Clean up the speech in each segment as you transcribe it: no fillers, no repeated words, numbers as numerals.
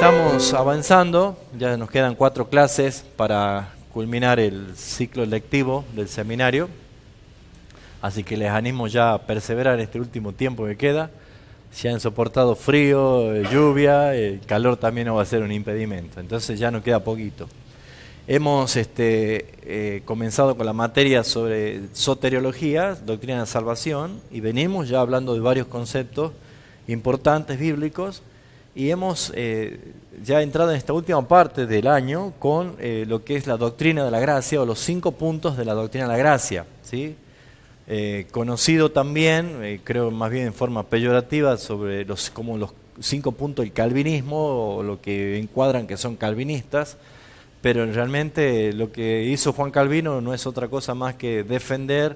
Estamos avanzando, ya nos quedan 4 clases para culminar el ciclo lectivo del seminario, así que les animo ya a perseverar en este último tiempo que queda. Si han soportado frío, lluvia, el calor también no va a ser un impedimento, entonces ya nos queda poquito. Hemos comenzado con la materia sobre soteriología, doctrina de la salvación, y venimos ya hablando de varios conceptos importantes bíblicos, y hemos ya entrado en esta última parte del año con lo que es la doctrina de la gracia, o los 5 puntos de la doctrina de la gracia, ¿sí? Conocido también, creo más bien en forma peyorativa, como los 5 puntos del calvinismo, o lo que encuadran que son calvinistas, pero realmente lo que hizo Juan Calvino no es otra cosa más que defender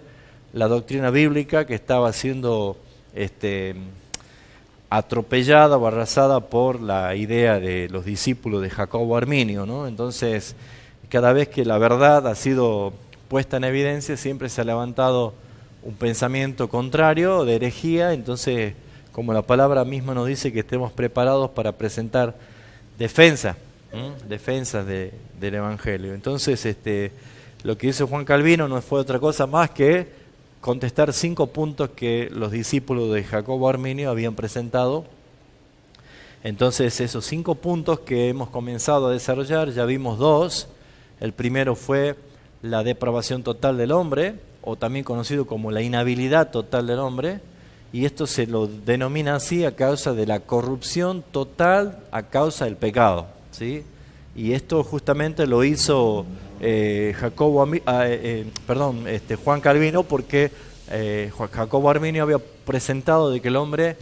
la doctrina bíblica que estaba siendo atropellada o arrasada por la idea de los discípulos de Jacobo Arminio, ¿no? Entonces, cada vez que la verdad ha sido puesta en evidencia, siempre se ha levantado un pensamiento contrario de herejía. Entonces, como la palabra misma nos dice, que estemos preparados para presentar defensas del Evangelio. Entonces, lo que hizo Juan Calvino no fue otra cosa más que contestar 5 puntos que los discípulos de Jacobo Arminio habían presentado. Entonces, esos 5 puntos que hemos comenzado a desarrollar, ya vimos 2. El primero fue la depravación total del hombre, o también conocido como la inhabilidad total del hombre, y esto se lo denomina así a causa de la corrupción total a causa del pecado, ¿sí? Y esto justamente lo hizo Juan Calvino, porque Jacobo Arminio había presentado de que el hombre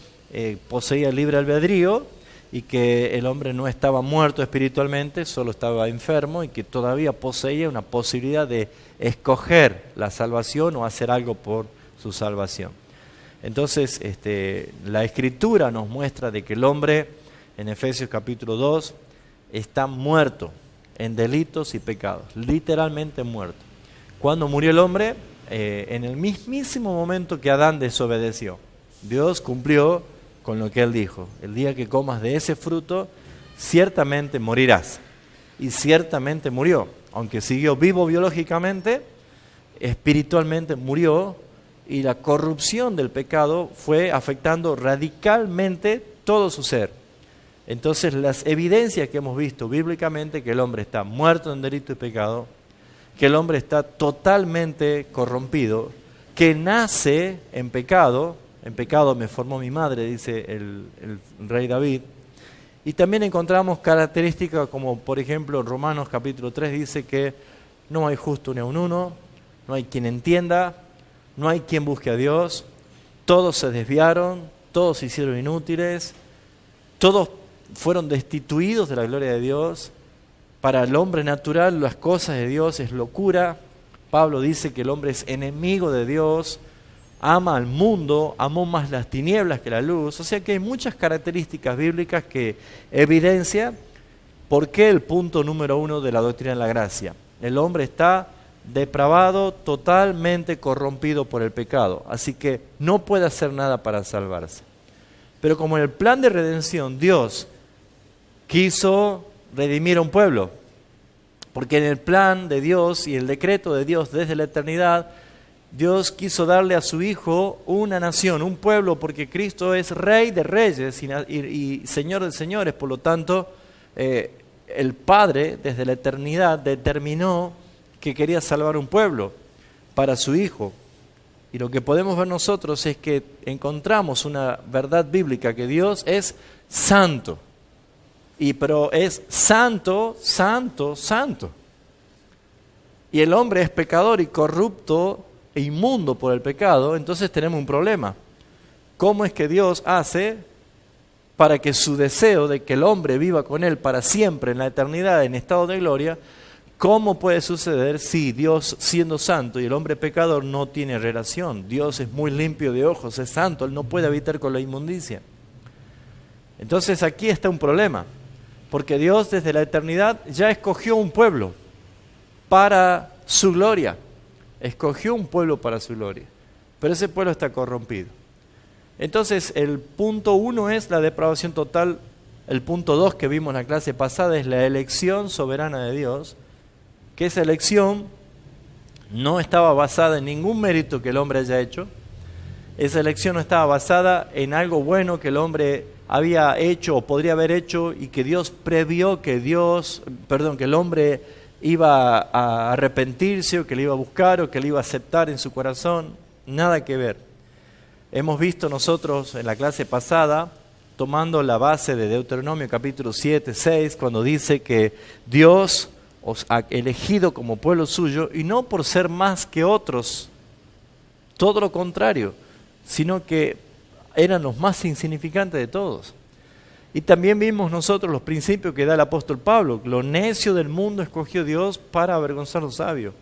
poseía libre albedrío, y que el hombre no estaba muerto espiritualmente, solo estaba enfermo, y que todavía poseía una posibilidad de escoger la salvación o hacer algo por su salvación. Entonces, la Escritura nos muestra de que el hombre, en Efesios capítulo 2, está muerto en delitos y pecados, literalmente muerto. Cuando murió el hombre, en el mismísimo momento que Adán desobedeció, Dios cumplió con lo que él dijo: el día que comas de ese fruto, ciertamente morirás. Y ciertamente murió, aunque siguió vivo biológicamente, espiritualmente murió, y la corrupción del pecado fue afectando radicalmente todo su ser. Entonces, las evidencias que hemos visto bíblicamente, que el hombre está muerto en delito y pecado, que el hombre está totalmente corrompido, que nace en pecado me formó mi madre, dice el rey David. Y también encontramos características como, por ejemplo, Romanos capítulo 3 dice que no hay justo ni aun uno, no hay quien entienda, no hay quien busque a Dios, todos se desviaron, todos se hicieron inútiles, todos fueron destituidos de la gloria de Dios. Para el hombre natural las cosas de Dios es locura. Pablo dice que el hombre es enemigo de Dios, ama al mundo, amó más las tinieblas que la luz. O sea que hay muchas características bíblicas que evidencian por qué el punto número 1 de la doctrina de la gracia: el hombre está depravado, totalmente corrompido por el pecado, así que no puede hacer nada para salvarse. Pero como en el plan de redención Dios quiso redimir a un pueblo, porque en el plan de Dios y el decreto de Dios desde la eternidad, Dios quiso darle a su Hijo una nación, un pueblo, porque Cristo es Rey de reyes y Señor de señores. Por lo tanto, el Padre desde la eternidad determinó que quería salvar un pueblo para su Hijo. Y lo que podemos ver nosotros es que encontramos una verdad bíblica, que Dios es santo. Pero es santo, santo, santo. Y el hombre es pecador y corrupto e inmundo por el pecado. Entonces tenemos un problema. ¿Cómo es que Dios hace para que su deseo de que el hombre viva con Él para siempre en la eternidad, en estado de gloria, cómo puede suceder si Dios, siendo santo, y el hombre pecador no tiene relación? Dios es muy limpio de ojos, es santo, Él no puede habitar con la inmundicia. Entonces aquí está un problema, porque Dios desde la eternidad ya escogió un pueblo para su gloria. Escogió un pueblo para su gloria, pero ese pueblo está corrompido. Entonces, el punto 1 es la depravación total El punto 2 que vimos en la clase pasada es la elección soberana de Dios, que esa elección no estaba basada en ningún mérito que el hombre haya hecho. Esa elección no estaba basada en algo bueno que el hombre había hecho o podría haber hecho y que Dios previó que el hombre iba a arrepentirse o que le iba a buscar o que le iba a aceptar en su corazón. Nada que ver. Hemos visto nosotros en la clase pasada, tomando la base de Deuteronomio capítulo 7, 6, cuando dice que Dios os ha elegido como pueblo suyo y no por ser más que otros, todo lo contrario, sino que eran los más insignificantes de todos. Y también vimos nosotros los principios que da el apóstol Pablo. Lo necio del mundo escogió Dios para avergonzar lo sabio.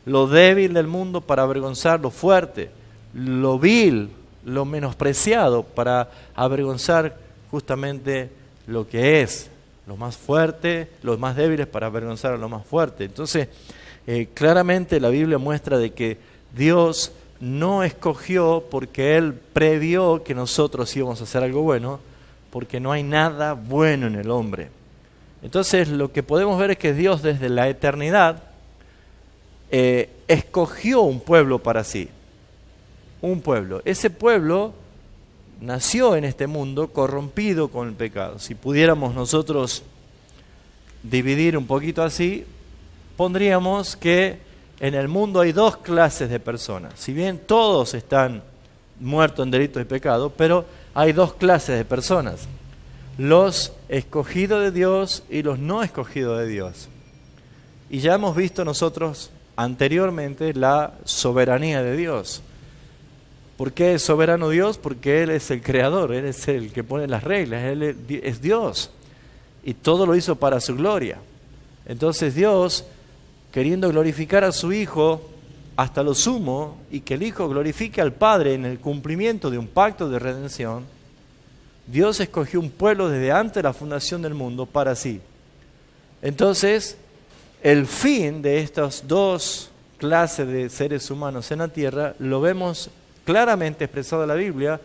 Lo débil del mundo para avergonzar lo fuerte. Lo vil, lo menospreciado para avergonzar justamente lo que es. Los más fuertes, los más débiles para avergonzar a lo más fuerte. Entonces, claramente la Biblia muestra de que Dios no escogió porque Él previó que nosotros íbamos a hacer algo bueno, porque no hay nada bueno en el hombre. Entonces lo que podemos ver es que Dios desde la eternidad escogió un pueblo para sí. Un pueblo. Ese pueblo nació en este mundo corrompido con el pecado. Si pudiéramos nosotros dividir un poquito así, pondríamos que en el mundo hay dos clases de personas. Si bien todos están muertos en delitos y pecados, pero hay dos clases de personas. Los escogidos de Dios y los no escogidos de Dios. Y ya hemos visto nosotros anteriormente la soberanía de Dios. ¿Por qué es soberano Dios? Porque Él es el creador, Él es el que pone las reglas, Él es Dios. Y todo lo hizo para su gloria. Entonces Dios, queriendo glorificar a su Hijo hasta lo sumo, y que el Hijo glorifique al Padre en el cumplimiento de un pacto de redención, Dios escogió un pueblo desde antes de la fundación del mundo para sí. Entonces, el fin de estas dos clases de seres humanos en la tierra lo vemos claramente expresado en la Biblia.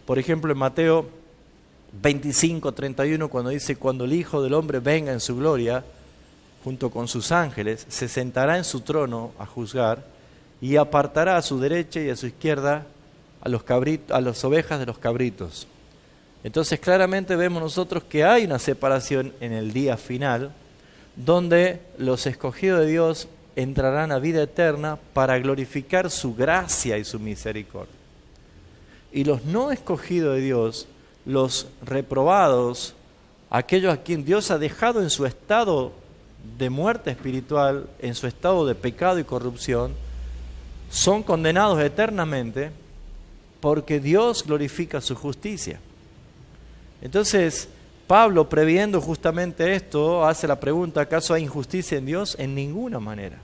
Por ejemplo, en Mateo 25, 31, cuando dice: cuando el Hijo del Hombre venga en su gloria, junto con sus ángeles, se sentará en su trono a juzgar y apartará a su derecha y a su izquierda a las ovejas de los cabritos. Entonces claramente vemos nosotros que hay una separación en el día final, donde los escogidos de Dios entrarán a vida eterna para glorificar su gracia y su misericordia. Y los no escogidos de Dios, los reprobados, aquellos a quien Dios ha dejado en su estado de muerte espiritual, en su estado de pecado y corrupción, son condenados eternamente porque Dios glorifica su justicia. Entonces, Pablo, previendo justamente esto, hace la pregunta: ¿acaso hay injusticia en Dios? En ninguna manera.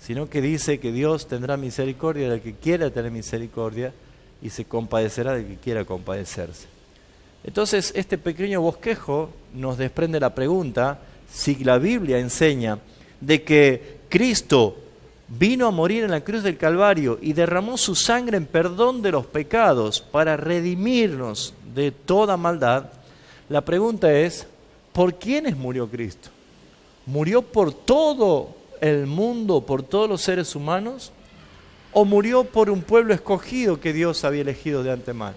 Sino que dice que Dios tendrá misericordia del que quiera tener misericordia y se compadecerá del que quiera compadecerse. Entonces, este pequeño bosquejo nos desprende la pregunta: si la Biblia enseña de que Cristo vino a morir en la cruz del Calvario y derramó su sangre en perdón de los pecados para redimirnos de toda maldad, la pregunta es: ¿por quiénes murió Cristo? ¿Murió por todo el mundo, por todos los seres humanos? ¿O murió por un pueblo escogido que Dios había elegido de antemano?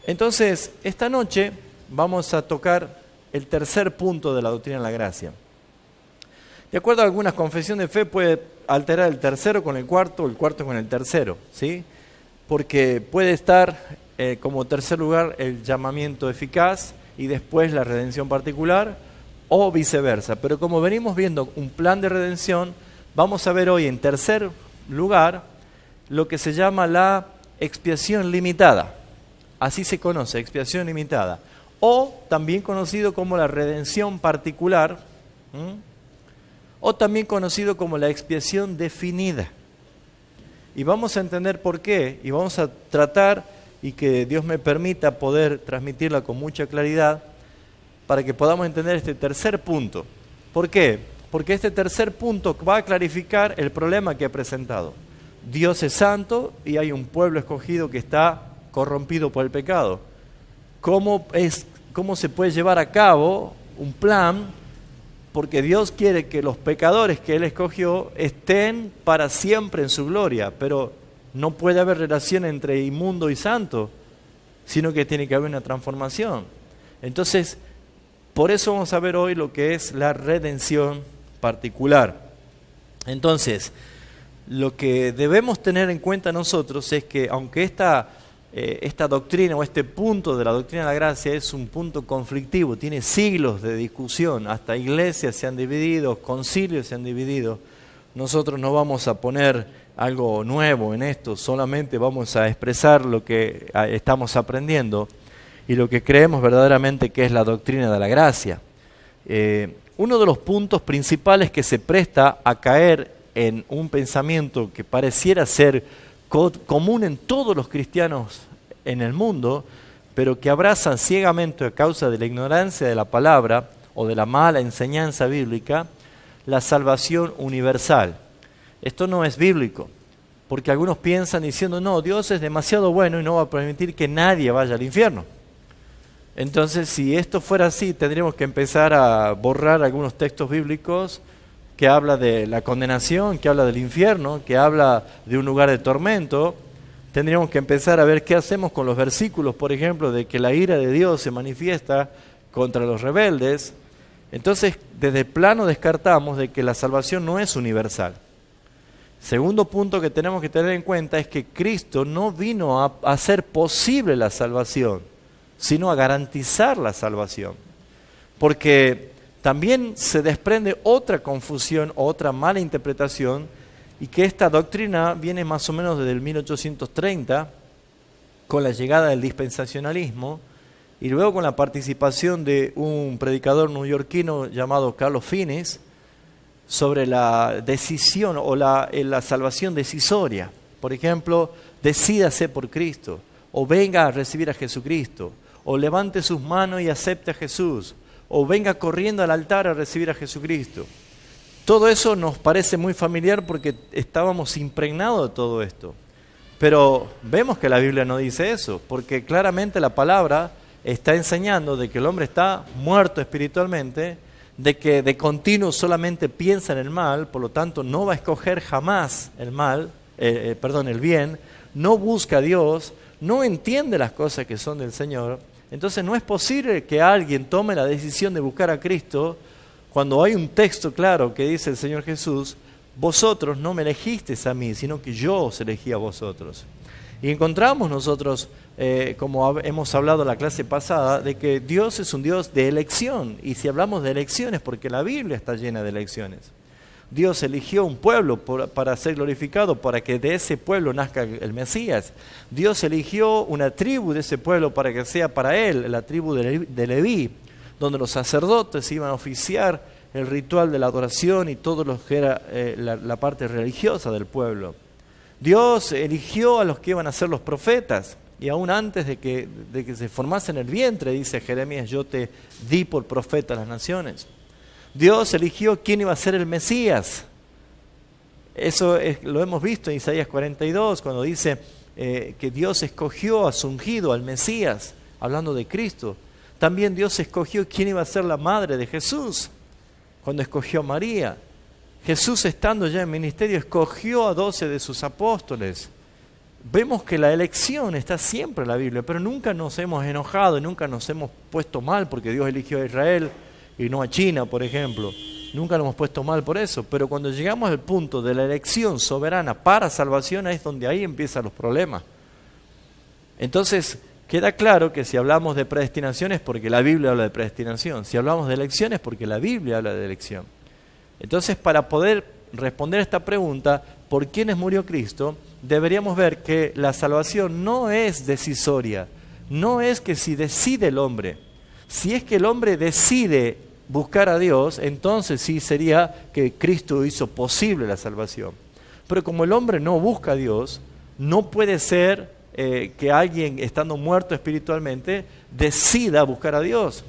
Entonces, esta noche vamos a tocar el tercer punto de la doctrina de la gracia. De acuerdo a algunas confesiones de fe, puede alterar el tercero con el cuarto, o el cuarto con el tercero, ¿sí? Porque puede estar como tercer lugar el llamamiento eficaz y después la redención particular, o viceversa. Pero como venimos viendo un plan de redención, vamos a ver hoy en tercer lugar lo que se llama la expiación limitada. Así se conoce, expiación limitada. O también conocido como la redención particular, o también conocido como la expiación definida. Y vamos a entender por qué, y vamos a tratar, y que Dios me permita poder transmitirla con mucha claridad, para que podamos entender este tercer punto. ¿Por qué? Porque este tercer punto va a clarificar el problema que he presentado. Dios es santo y hay un pueblo escogido que está corrompido por el pecado. ¿Cómo es cómo se puede llevar a cabo un plan, porque Dios quiere que los pecadores que Él escogió estén para siempre en su gloria, pero no puede haber relación entre inmundo y santo, sino que tiene que haber una transformación. Entonces, por eso vamos a ver hoy lo que es la redención particular. Entonces, lo que debemos tener en cuenta nosotros es que aunque esta doctrina o este punto de la doctrina de la gracia es un punto conflictivo, tiene siglos de discusión, hasta iglesias se han dividido, concilios se han dividido, nosotros no vamos a poner algo nuevo en esto, solamente vamos a expresar lo que estamos aprendiendo y lo que creemos verdaderamente que es la doctrina de la gracia. Uno de los puntos principales que se presta a caer en un pensamiento que pareciera ser común en todos los cristianos en el mundo, pero que abrazan ciegamente a causa de la ignorancia de la palabra o de la mala enseñanza bíblica, la salvación universal. Esto no es bíblico, porque algunos piensan diciendo, no, Dios es demasiado bueno y no va a permitir que nadie vaya al infierno. Entonces, si esto fuera así, tendríamos que empezar a borrar algunos textos bíblicos que habla de la condenación, que habla del infierno, que habla de un lugar de tormento. Tendríamos que empezar a ver qué hacemos con los versículos, por ejemplo, de que la ira de Dios se manifiesta contra los rebeldes. Entonces, desde el plano descartamos de que la salvación no es universal. Segundo punto que tenemos que tener en cuenta es que Cristo no vino a hacer posible la salvación, sino a garantizar la salvación. Porque también se desprende otra confusión, otra mala interpretación, y que esta doctrina viene más o menos desde el 1830, con la llegada del dispensacionalismo, y luego con la participación de un predicador neoyorquino llamado Carlos Finis, sobre la decisión o la salvación decisoria. Por ejemplo, decídase por Cristo, o venga a recibir a Jesucristo, o levante sus manos y acepte a Jesús, o venga corriendo al altar a recibir a Jesucristo. Todo eso nos parece muy familiar porque estábamos impregnados de todo esto. Pero vemos que la Biblia no dice eso, porque claramente la palabra está enseñando de que el hombre está muerto espiritualmente, de que de continuo solamente piensa en el mal, por lo tanto no va a escoger jamás el bien, no busca a Dios, no entiende las cosas que son del Señor. Entonces no es posible que alguien tome la decisión de buscar a Cristo cuando hay un texto claro que dice el Señor Jesús, vosotros no me elegisteis a mí, sino que yo os elegí a vosotros. Y encontramos nosotros, como hemos hablado en la clase pasada, de que Dios es un Dios de elección. Y si hablamos de elecciones, porque la Biblia está llena de elecciones. Dios eligió un pueblo para ser glorificado, para que de ese pueblo nazca el Mesías. Dios eligió una tribu de ese pueblo para que sea para él, la tribu de Leví, donde los sacerdotes iban a oficiar el ritual de la adoración y todo lo que era la parte religiosa del pueblo. Dios eligió a los que iban a ser los profetas, y aún antes de que se formasen en el vientre, dice Jeremías, yo te di por profeta a las naciones. Dios eligió quién iba a ser el Mesías. Eso lo hemos visto en Isaías 42, cuando dice que Dios escogió a su ungido, al Mesías, hablando de Cristo. También Dios escogió quién iba a ser la madre de Jesús, cuando escogió a María. Jesús, estando ya en ministerio, escogió a 12 de sus apóstoles. Vemos que la elección está siempre en la Biblia, pero nunca nos hemos enojado, nunca nos hemos puesto mal porque Dios eligió a Israel y no a China, por ejemplo. Nunca nos hemos puesto mal por eso, pero cuando llegamos al punto de la elección soberana para salvación, es donde ahí empiezan los problemas. Entonces, queda claro que si hablamos de predestinación es porque la Biblia habla de predestinación. Si hablamos de elección es porque la Biblia habla de elección. Entonces, para poder responder a esta pregunta, ¿por quiénes murió Cristo?, deberíamos ver que la salvación no es decisoria. No es que si decide el hombre. Si es que el hombre decide buscar a Dios, entonces sí sería que Cristo hizo posible la salvación. Pero como el hombre no busca a Dios, no puede ser que alguien, estando muerto espiritualmente, decida buscar a Dios.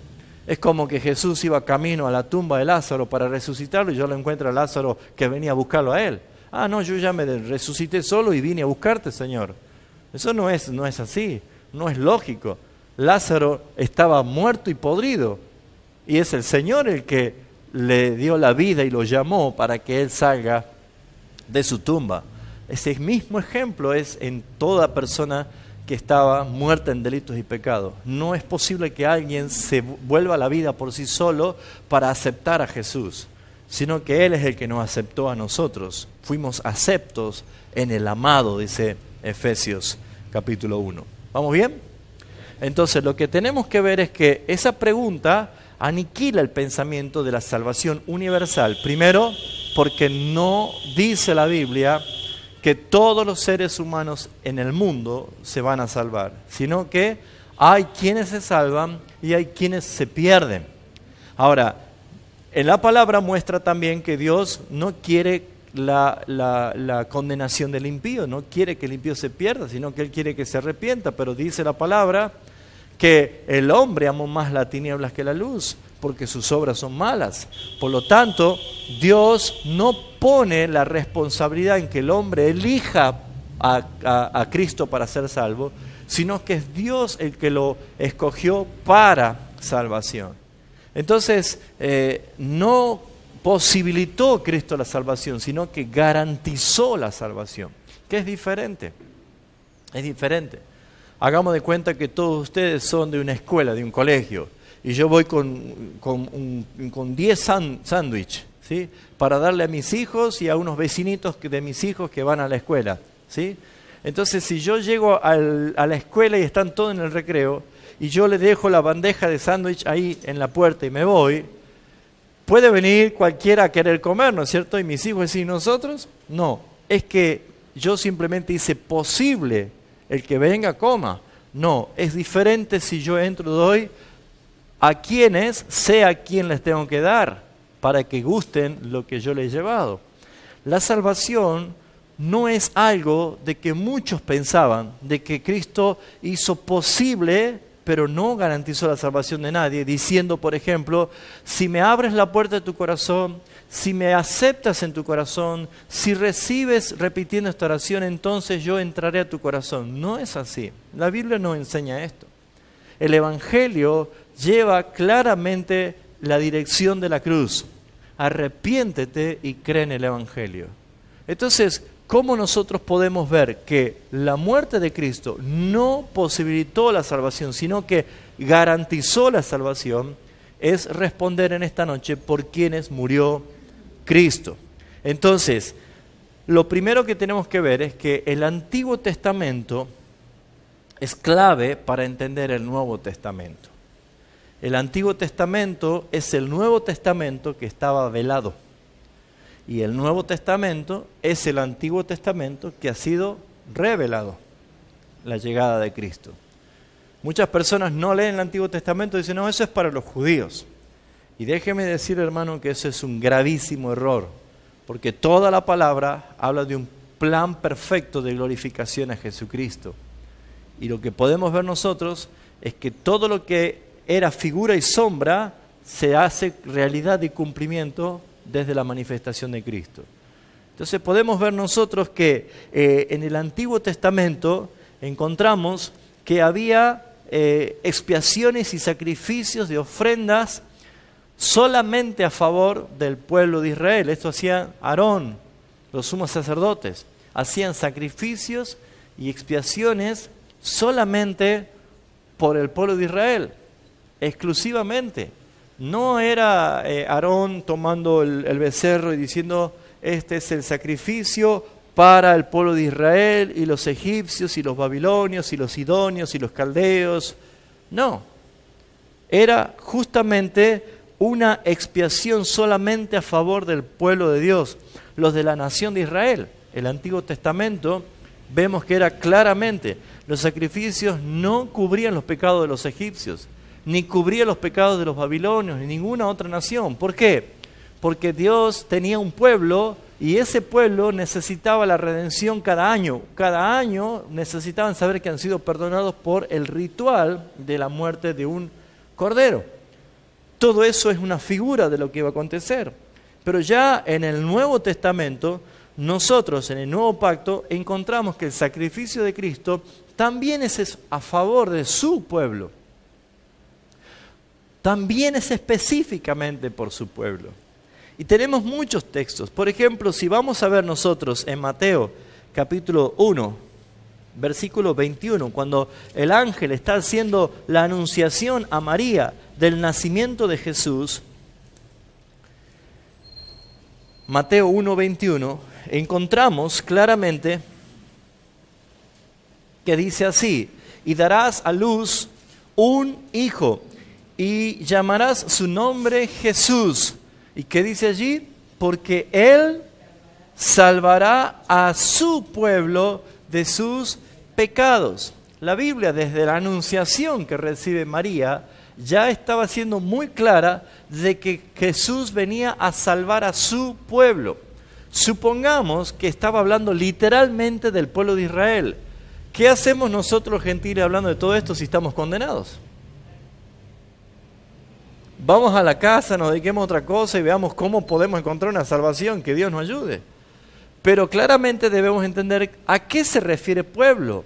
Es como que Jesús iba camino a la tumba de Lázaro para resucitarlo y yo lo encuentro a Lázaro que venía a buscarlo a él. Ah, no, yo ya me resucité solo y vine a buscarte, Señor. Eso no es así, no es lógico. Lázaro estaba muerto y podrido, y es el Señor el que le dio la vida y lo llamó para que él salga de su tumba. Ese mismo ejemplo es en toda persona que estaba muerta en delitos y pecados. No es posible que alguien se vuelva a la vida por sí solo para aceptar a Jesús, sino que Él es el que nos aceptó a nosotros. Fuimos aceptos en el amado, dice Efesios capítulo 1. ¿Vamos bien? Entonces lo que tenemos que ver es que esa pregunta aniquila el pensamiento de la salvación universal. Primero, porque no dice la Biblia que todos los seres humanos en el mundo se van a salvar, sino que hay quienes se salvan y hay quienes se pierden. Ahora, en la palabra muestra también que Dios no quiere la condenación del impío, no quiere que el impío se pierda, sino que Él quiere que se arrepienta, pero dice la palabra que el hombre amó más las tinieblas que la luz, porque sus obras son malas. Por lo tanto, Dios no pone la responsabilidad en que el hombre elija a Cristo para ser salvo, sino que es Dios el que lo escogió para salvación. Entonces, no posibilitó Cristo la salvación, sino que garantizó la salvación, que es diferente. Es diferente. Hagamos de cuenta que todos ustedes son de una escuela, de un colegio, y yo voy con 10 sándwiches, ¿sí?, para darle a mis hijos y a unos vecinitos de mis hijos que van a la escuela, ¿sí? Entonces, si yo llego a la escuela y están todos en el recreo, y yo le dejo la bandeja de sándwich ahí en la puerta y me voy, puede venir cualquiera a querer comer, ¿no es cierto? Y mis hijos decir, ¿nosotros? No, es que yo simplemente hice posible el que venga coma. No, es diferente si yo entro y doy a quienes sé a quién les tengo que dar para que gusten lo que yo les he llevado. La salvación no es algo de que muchos pensaban, de que Cristo hizo posible, pero no garantizó la salvación de nadie, diciendo, por ejemplo, si me abres la puerta de tu corazón, si me aceptas en tu corazón, si recibes repitiendo esta oración, entonces yo entraré a tu corazón. No es así. La Biblia no enseña esto. El Evangelio lleva claramente la dirección de la cruz. Arrepiéntete y cree en el Evangelio. Entonces, ¿cómo nosotros podemos ver que la muerte de Cristo no posibilitó la salvación, sino que garantizó la salvación? Es responder en esta noche por quienes murió Cristo. Entonces, lo primero que tenemos que ver es que el Antiguo Testamento es clave para entender el Nuevo Testamento. El Antiguo Testamento es el Nuevo Testamento que estaba velado. Y el Nuevo Testamento es el Antiguo Testamento que ha sido revelado, la llegada de Cristo. Muchas personas no leen el Antiguo Testamento y dicen, no, eso es para los judíos. Y déjeme decir, hermano, que eso es un gravísimo error, porque toda la palabra habla de un plan perfecto de glorificación a Jesucristo. Y lo que podemos ver nosotros es que todo lo que era figura y sombra se hace realidad y cumplimiento desde la manifestación de Cristo. Entonces podemos ver nosotros que en el Antiguo Testamento encontramos que había expiaciones y sacrificios de ofrendas solamente a favor del pueblo de Israel. Esto hacía Aarón, los sumos sacerdotes. Hacían sacrificios y expiaciones solamente por el pueblo de Israel, exclusivamente. No era Aarón tomando el becerro y diciendo, este es el sacrificio para el pueblo de Israel y los egipcios y los babilonios y los sidonios y los caldeos. No, era justamente una expiación solamente a favor del pueblo de Dios, los de la nación de Israel. El Antiguo Testamento vemos que era claramente, los sacrificios no cubrían los pecados de los egipcios, ni cubría los pecados de los babilonios, ni ninguna otra nación. ¿Por qué? Porque Dios tenía un pueblo y ese pueblo necesitaba la redención cada año. Cada año necesitaban saber que han sido perdonados por el ritual de la muerte de un cordero. Todo eso es una figura de lo que iba a acontecer. Pero ya en el Nuevo Testamento, nosotros en el Nuevo Pacto encontramos que el sacrificio de Cristo también es a favor de su pueblo. también es específicamente por su pueblo. Y tenemos muchos textos. Por ejemplo, si vamos a ver nosotros en Mateo capítulo 1, versículo 21, cuando el ángel está haciendo la anunciación a María del nacimiento de Jesús, Mateo 1, 21, encontramos claramente que dice así: y darás a luz un hijo y llamarás su nombre Jesús. ¿Y qué dice allí? Porque él salvará a su pueblo de sus pecados. La Biblia, desde la anunciación que recibe María, ya estaba siendo muy clara de que Jesús venía a salvar a su pueblo. Supongamos que estaba hablando literalmente del pueblo de Israel. ¿Qué hacemos nosotros los gentiles hablando de todo esto si estamos condenados? Vamos a la casa, nos dediquemos a otra cosa y veamos cómo podemos encontrar una salvación, que Dios nos ayude. Pero claramente debemos entender a qué se refiere pueblo.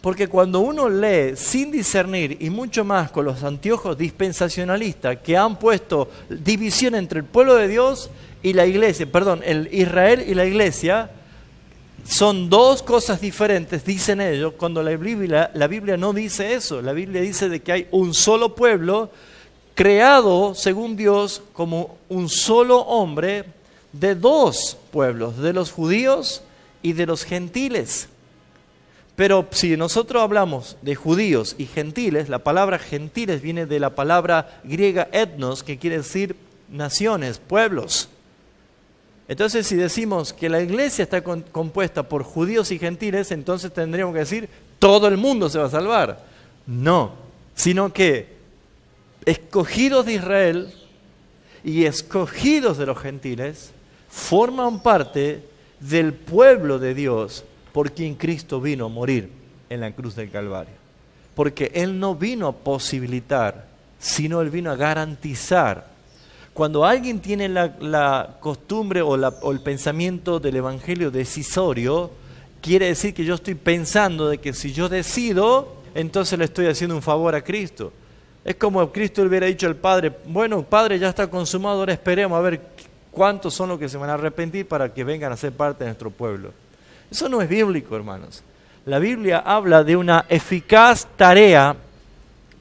Porque cuando uno lee sin discernir, y mucho más con los anteojos dispensacionalistas que han puesto división entre el pueblo de Dios y la iglesia, el Israel y la iglesia, son dos cosas diferentes, dicen ellos, cuando la Biblia no dice eso. La Biblia dice de que hay un solo pueblo creado según Dios como un solo hombre de dos pueblos, de los judíos y de los gentiles. Pero si nosotros hablamos de judíos y gentiles, la palabra gentiles viene de la palabra griega etnos, que quiere decir naciones, pueblos. Entonces, si decimos que la iglesia está compuesta por judíos y gentiles, entonces tendríamos que decir todo el mundo se va a salvar. No, sino que escogidos de Israel y escogidos de los gentiles forman parte del pueblo de Dios por quien Cristo vino a morir en la cruz del Calvario. Porque Él no vino a posibilitar, sino Él vino a garantizar. Cuando alguien tiene la costumbre o el pensamiento del evangelio decisorio, quiere decir que yo estoy pensando de que si yo decido, entonces le estoy haciendo un favor a Cristo. Es como Cristo le hubiera dicho al Padre: bueno, Padre, ya está consumado, ahora esperemos a ver cuántos son los que se van a arrepentir para que vengan a ser parte de nuestro pueblo. Eso no es bíblico, hermanos. La Biblia habla de una eficaz tarea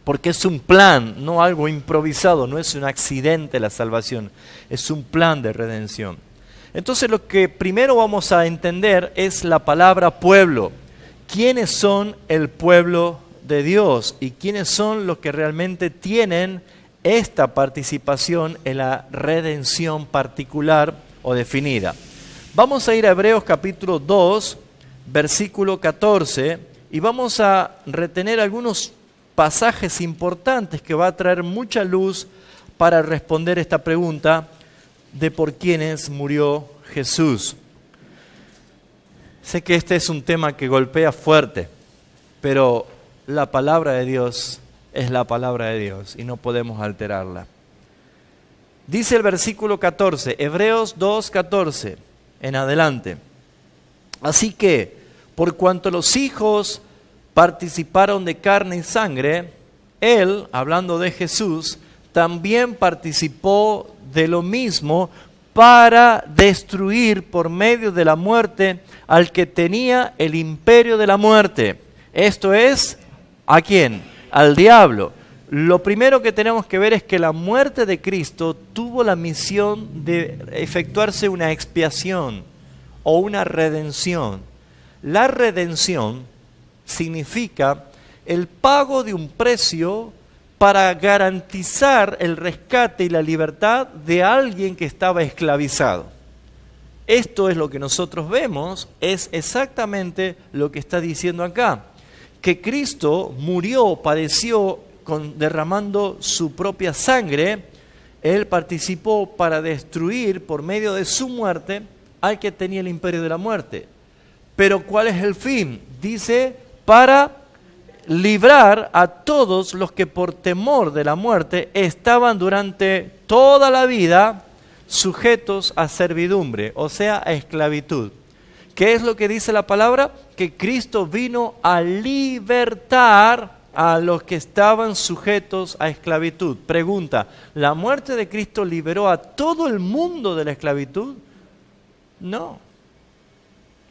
porque es un plan, no algo improvisado, no es un accidente la salvación, es un plan de redención. Entonces lo que primero vamos a entender es la palabra pueblo. ¿Quiénes son el pueblo de Dios y quiénes son los que realmente tienen esta participación en la redención particular o definida? Vamos a ir a Hebreos capítulo 2, versículo 14, y vamos a retener algunos pasajes importantes que va a traer mucha luz para responder esta pregunta de por quiénes murió Jesús. Sé que este es un tema que golpea fuerte, pero la palabra de Dios es la palabra de Dios y no podemos alterarla. Dice el versículo 14, Hebreos 2:14 en adelante: así que, por cuanto los hijos participaron de carne y sangre, Él, hablando de Jesús, también participó de lo mismo para destruir por medio de la muerte al que tenía el imperio de la muerte. Esto es, ¿a quién? Al diablo. Lo primero que tenemos que ver es que la muerte de Cristo tuvo la misión de efectuarse una expiación o una redención. La redención significa el pago de un precio para garantizar el rescate y la libertad de alguien que estaba esclavizado. Esto es lo que nosotros vemos, es exactamente lo que está diciendo acá. Que Cristo murió, padeció derramando su propia sangre. Él participó para destruir por medio de su muerte al que tenía el imperio de la muerte. Pero ¿cuál es el fin? Dice, para librar a todos los que por temor de la muerte estaban durante toda la vida sujetos a servidumbre, o sea, a esclavitud. ¿Qué es lo que dice la palabra? Que Cristo vino a libertar a los que estaban sujetos a esclavitud. Pregunta, ¿la muerte de Cristo liberó a todo el mundo de la esclavitud? No.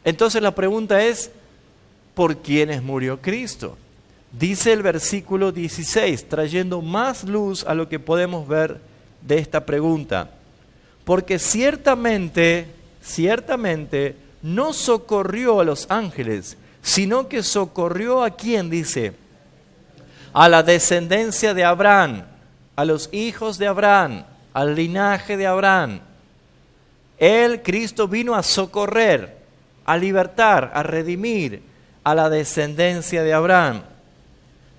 Entonces la pregunta es, ¿por quiénes murió Cristo? Dice el versículo 16, trayendo más luz a lo que podemos ver de esta pregunta. Porque ciertamente no socorrió a los ángeles, sino que socorrió a ¿quién? Dice, a la descendencia de Abraham, a los hijos de Abraham, al linaje de Abraham. Él, Cristo, vino a socorrer, a libertar, a redimir a la descendencia de Abraham.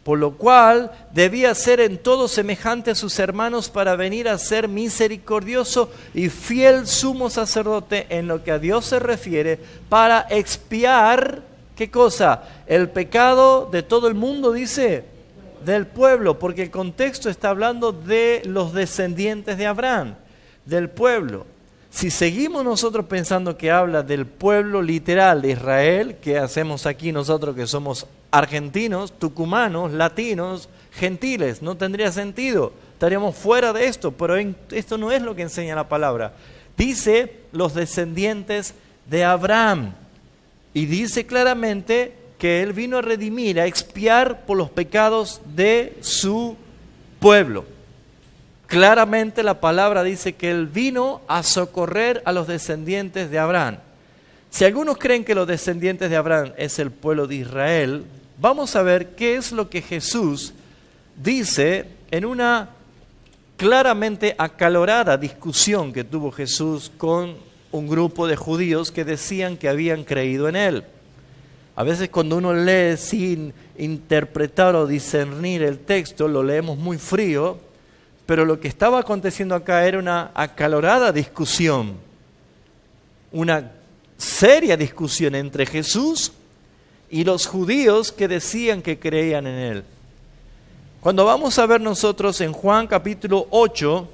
Por lo cual debía ser en todo semejante a sus hermanos para venir a ser misericordioso y fiel sumo sacerdote en lo que a Dios se refiere, para expiar, ¿qué cosa? El pecado de todo el mundo, dice, del pueblo, porque el contexto está hablando de los descendientes de Abraham, del pueblo. Si seguimos nosotros pensando que habla del pueblo literal de Israel, ¿qué hacemos aquí nosotros que somos argentinos, tucumanos, latinos, gentiles? No tendría sentido, estaríamos fuera de esto, pero esto no es lo que enseña la palabra. Dice los descendientes de Abraham y dice claramente que Él vino a redimir, a expiar por los pecados de su pueblo. Claramente la palabra dice que Él vino a socorrer a los descendientes de Abraham. Si algunos creen que los descendientes de Abraham es el pueblo de Israel, vamos a ver qué es lo que Jesús dice en una claramente acalorada discusión que tuvo Jesús con un grupo de judíos que decían que habían creído en Él. A veces cuando uno lee sin interpretar o discernir el texto, lo leemos muy frío, pero lo que estaba aconteciendo acá era una acalorada discusión, una seria discusión entre Jesús y los judíos que decían que creían en Él. Cuando vamos a ver nosotros en Juan capítulo 8,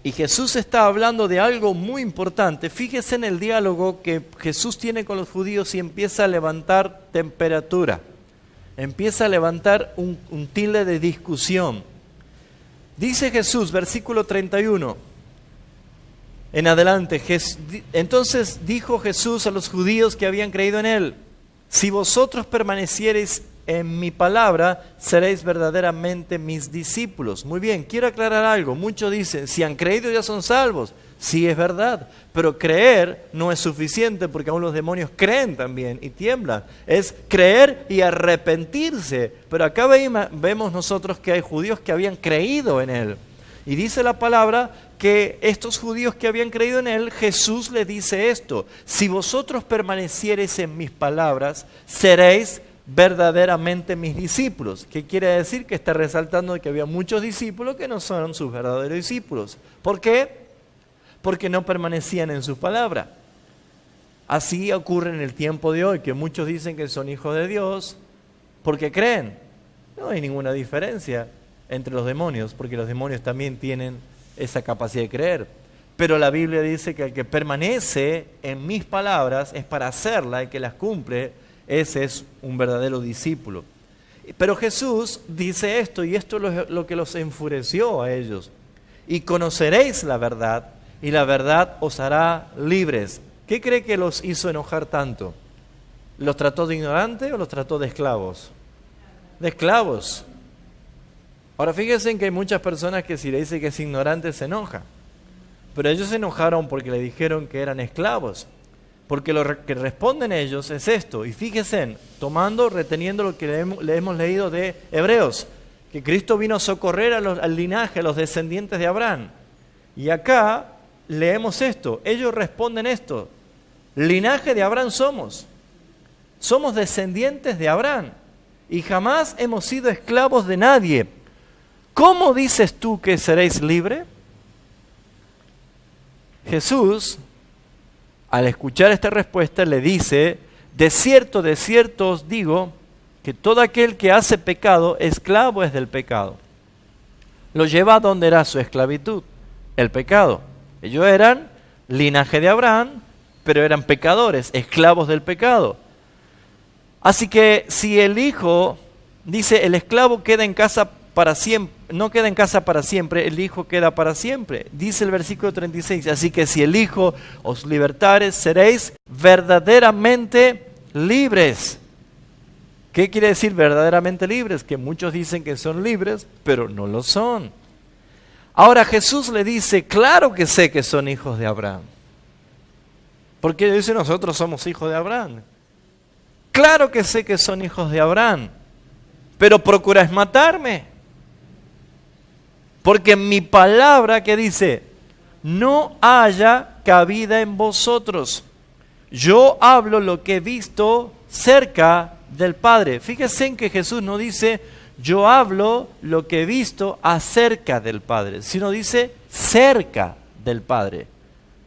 y Jesús está hablando de algo muy importante, fíjese en el diálogo que Jesús tiene con los judíos y empieza a levantar temperatura. Empieza a levantar un tilde de discusión. Dice Jesús, versículo 31, en adelante, entonces dijo Jesús a los judíos que habían creído en Él, si vosotros permaneciereis en mi palabra, seréis verdaderamente mis discípulos. Muy bien, quiero aclarar algo. Muchos dicen, si han creído ya son salvos. Sí, es verdad, pero creer no es suficiente porque aún los demonios creen también y tiemblan. Es creer y arrepentirse. Pero acá vemos nosotros que hay judíos que habían creído en Él. Y dice la palabra que estos judíos que habían creído en Él, Jesús les dice esto, si vosotros permaneciereis en mis palabras, seréis verdaderamente mis discípulos. ¿Qué quiere decir? Que está resaltando que había muchos discípulos que no son sus verdaderos discípulos. ¿Por qué? Porque no permanecían en su palabra. Así ocurre en el tiempo de hoy, que muchos dicen que son hijos de Dios porque creen. No hay ninguna diferencia entre los demonios, porque los demonios también tienen esa capacidad de creer. Pero la Biblia dice que el que permanece en mis palabras es para hacerlas y que las cumple, ese es un verdadero discípulo. Pero Jesús dice esto, y esto es lo que los enfureció a ellos. Y conoceréis la verdad, y la verdad os hará libres. ¿Qué cree que los hizo enojar tanto? ¿Los trató de ignorantes o los trató de esclavos? De esclavos. Ahora fíjense en que hay muchas personas que si le dicen que es ignorante se enoja. Pero ellos se enojaron porque le dijeron que eran esclavos. Porque lo que responden ellos es esto. Y fíjense, reteniendo lo que le hemos leído de Hebreos, que Cristo vino a socorrer al linaje, a los descendientes de Abraham. Y acá leemos esto. Ellos responden esto. Linaje de Abraham somos. Somos descendientes de Abraham. Y jamás hemos sido esclavos de nadie. ¿Cómo dices tú que seréis libres? Jesús, al escuchar esta respuesta, le dice, de cierto os digo, que todo aquel que hace pecado, esclavo es del pecado. Lo lleva a donde era su esclavitud, el pecado. Ellos eran linaje de Abraham, pero eran pecadores, esclavos del pecado. Así que si el hijo, dice, el esclavo queda en casa para siempre, no queda en casa para siempre, el hijo queda para siempre. Dice el versículo 36, así que si el hijo os libertare, seréis verdaderamente libres. ¿Qué quiere decir verdaderamente libres? Que muchos dicen que son libres, pero no lo son. Ahora Jesús le dice, claro que sé que son hijos de Abraham. Porque dice, nosotros somos hijos de Abraham. Claro que sé que son hijos de Abraham, pero procuráis matarme. Porque mi palabra, que dice, no haya cabida en vosotros. Yo hablo lo que he visto cerca del Padre. Fíjense en que Jesús no dice, yo hablo lo que he visto acerca del Padre, sino dice, cerca del Padre.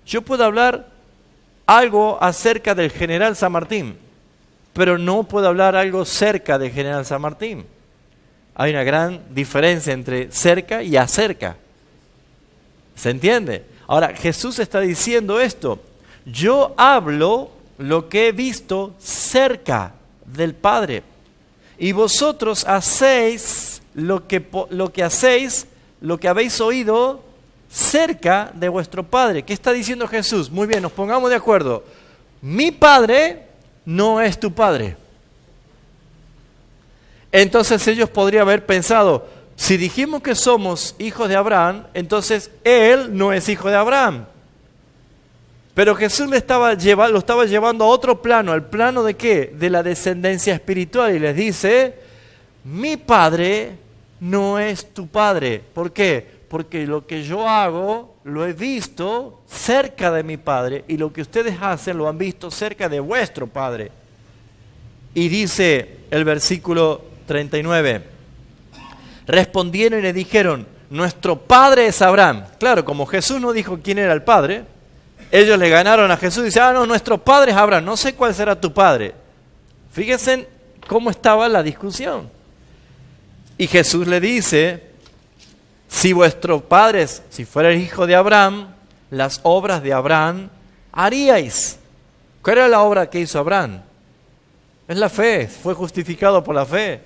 Yo puedo hablar algo acerca del general San Martín, pero no puedo hablar algo cerca del general San Martín. Hay una gran diferencia entre cerca y acerca. ¿Se entiende? Ahora, Jesús está diciendo esto. Yo hablo lo que he visto cerca del Padre. Y vosotros hacéis lo que hacéis, lo que habéis oído cerca de vuestro Padre. ¿Qué está diciendo Jesús? Muy bien, nos pongamos de acuerdo. Mi Padre no es tu Padre. Entonces ellos podrían haber pensado, si dijimos que somos hijos de Abraham, entonces Él no es hijo de Abraham. Pero Jesús lo estaba llevando a otro plano, ¿al plano de qué? De la descendencia espiritual, y les dice, mi Padre no es tu Padre. ¿Por qué? Porque lo que yo hago lo he visto cerca de mi Padre, y lo que ustedes hacen lo han visto cerca de vuestro Padre. Y dice el versículo 39, respondieron y le dijeron, nuestro padre es Abraham. Claro, como Jesús no dijo quién era el padre, ellos le ganaron a Jesús y dicen, no, nuestro padre es Abraham, no sé cuál será tu padre. Fíjense cómo estaba la discusión. Y Jesús le dice, si vuestro padre, si fuera el hijo de Abraham, las obras de Abraham haríais. ¿Cuál era la obra que hizo Abraham? Es la fe, fue justificado por la fe.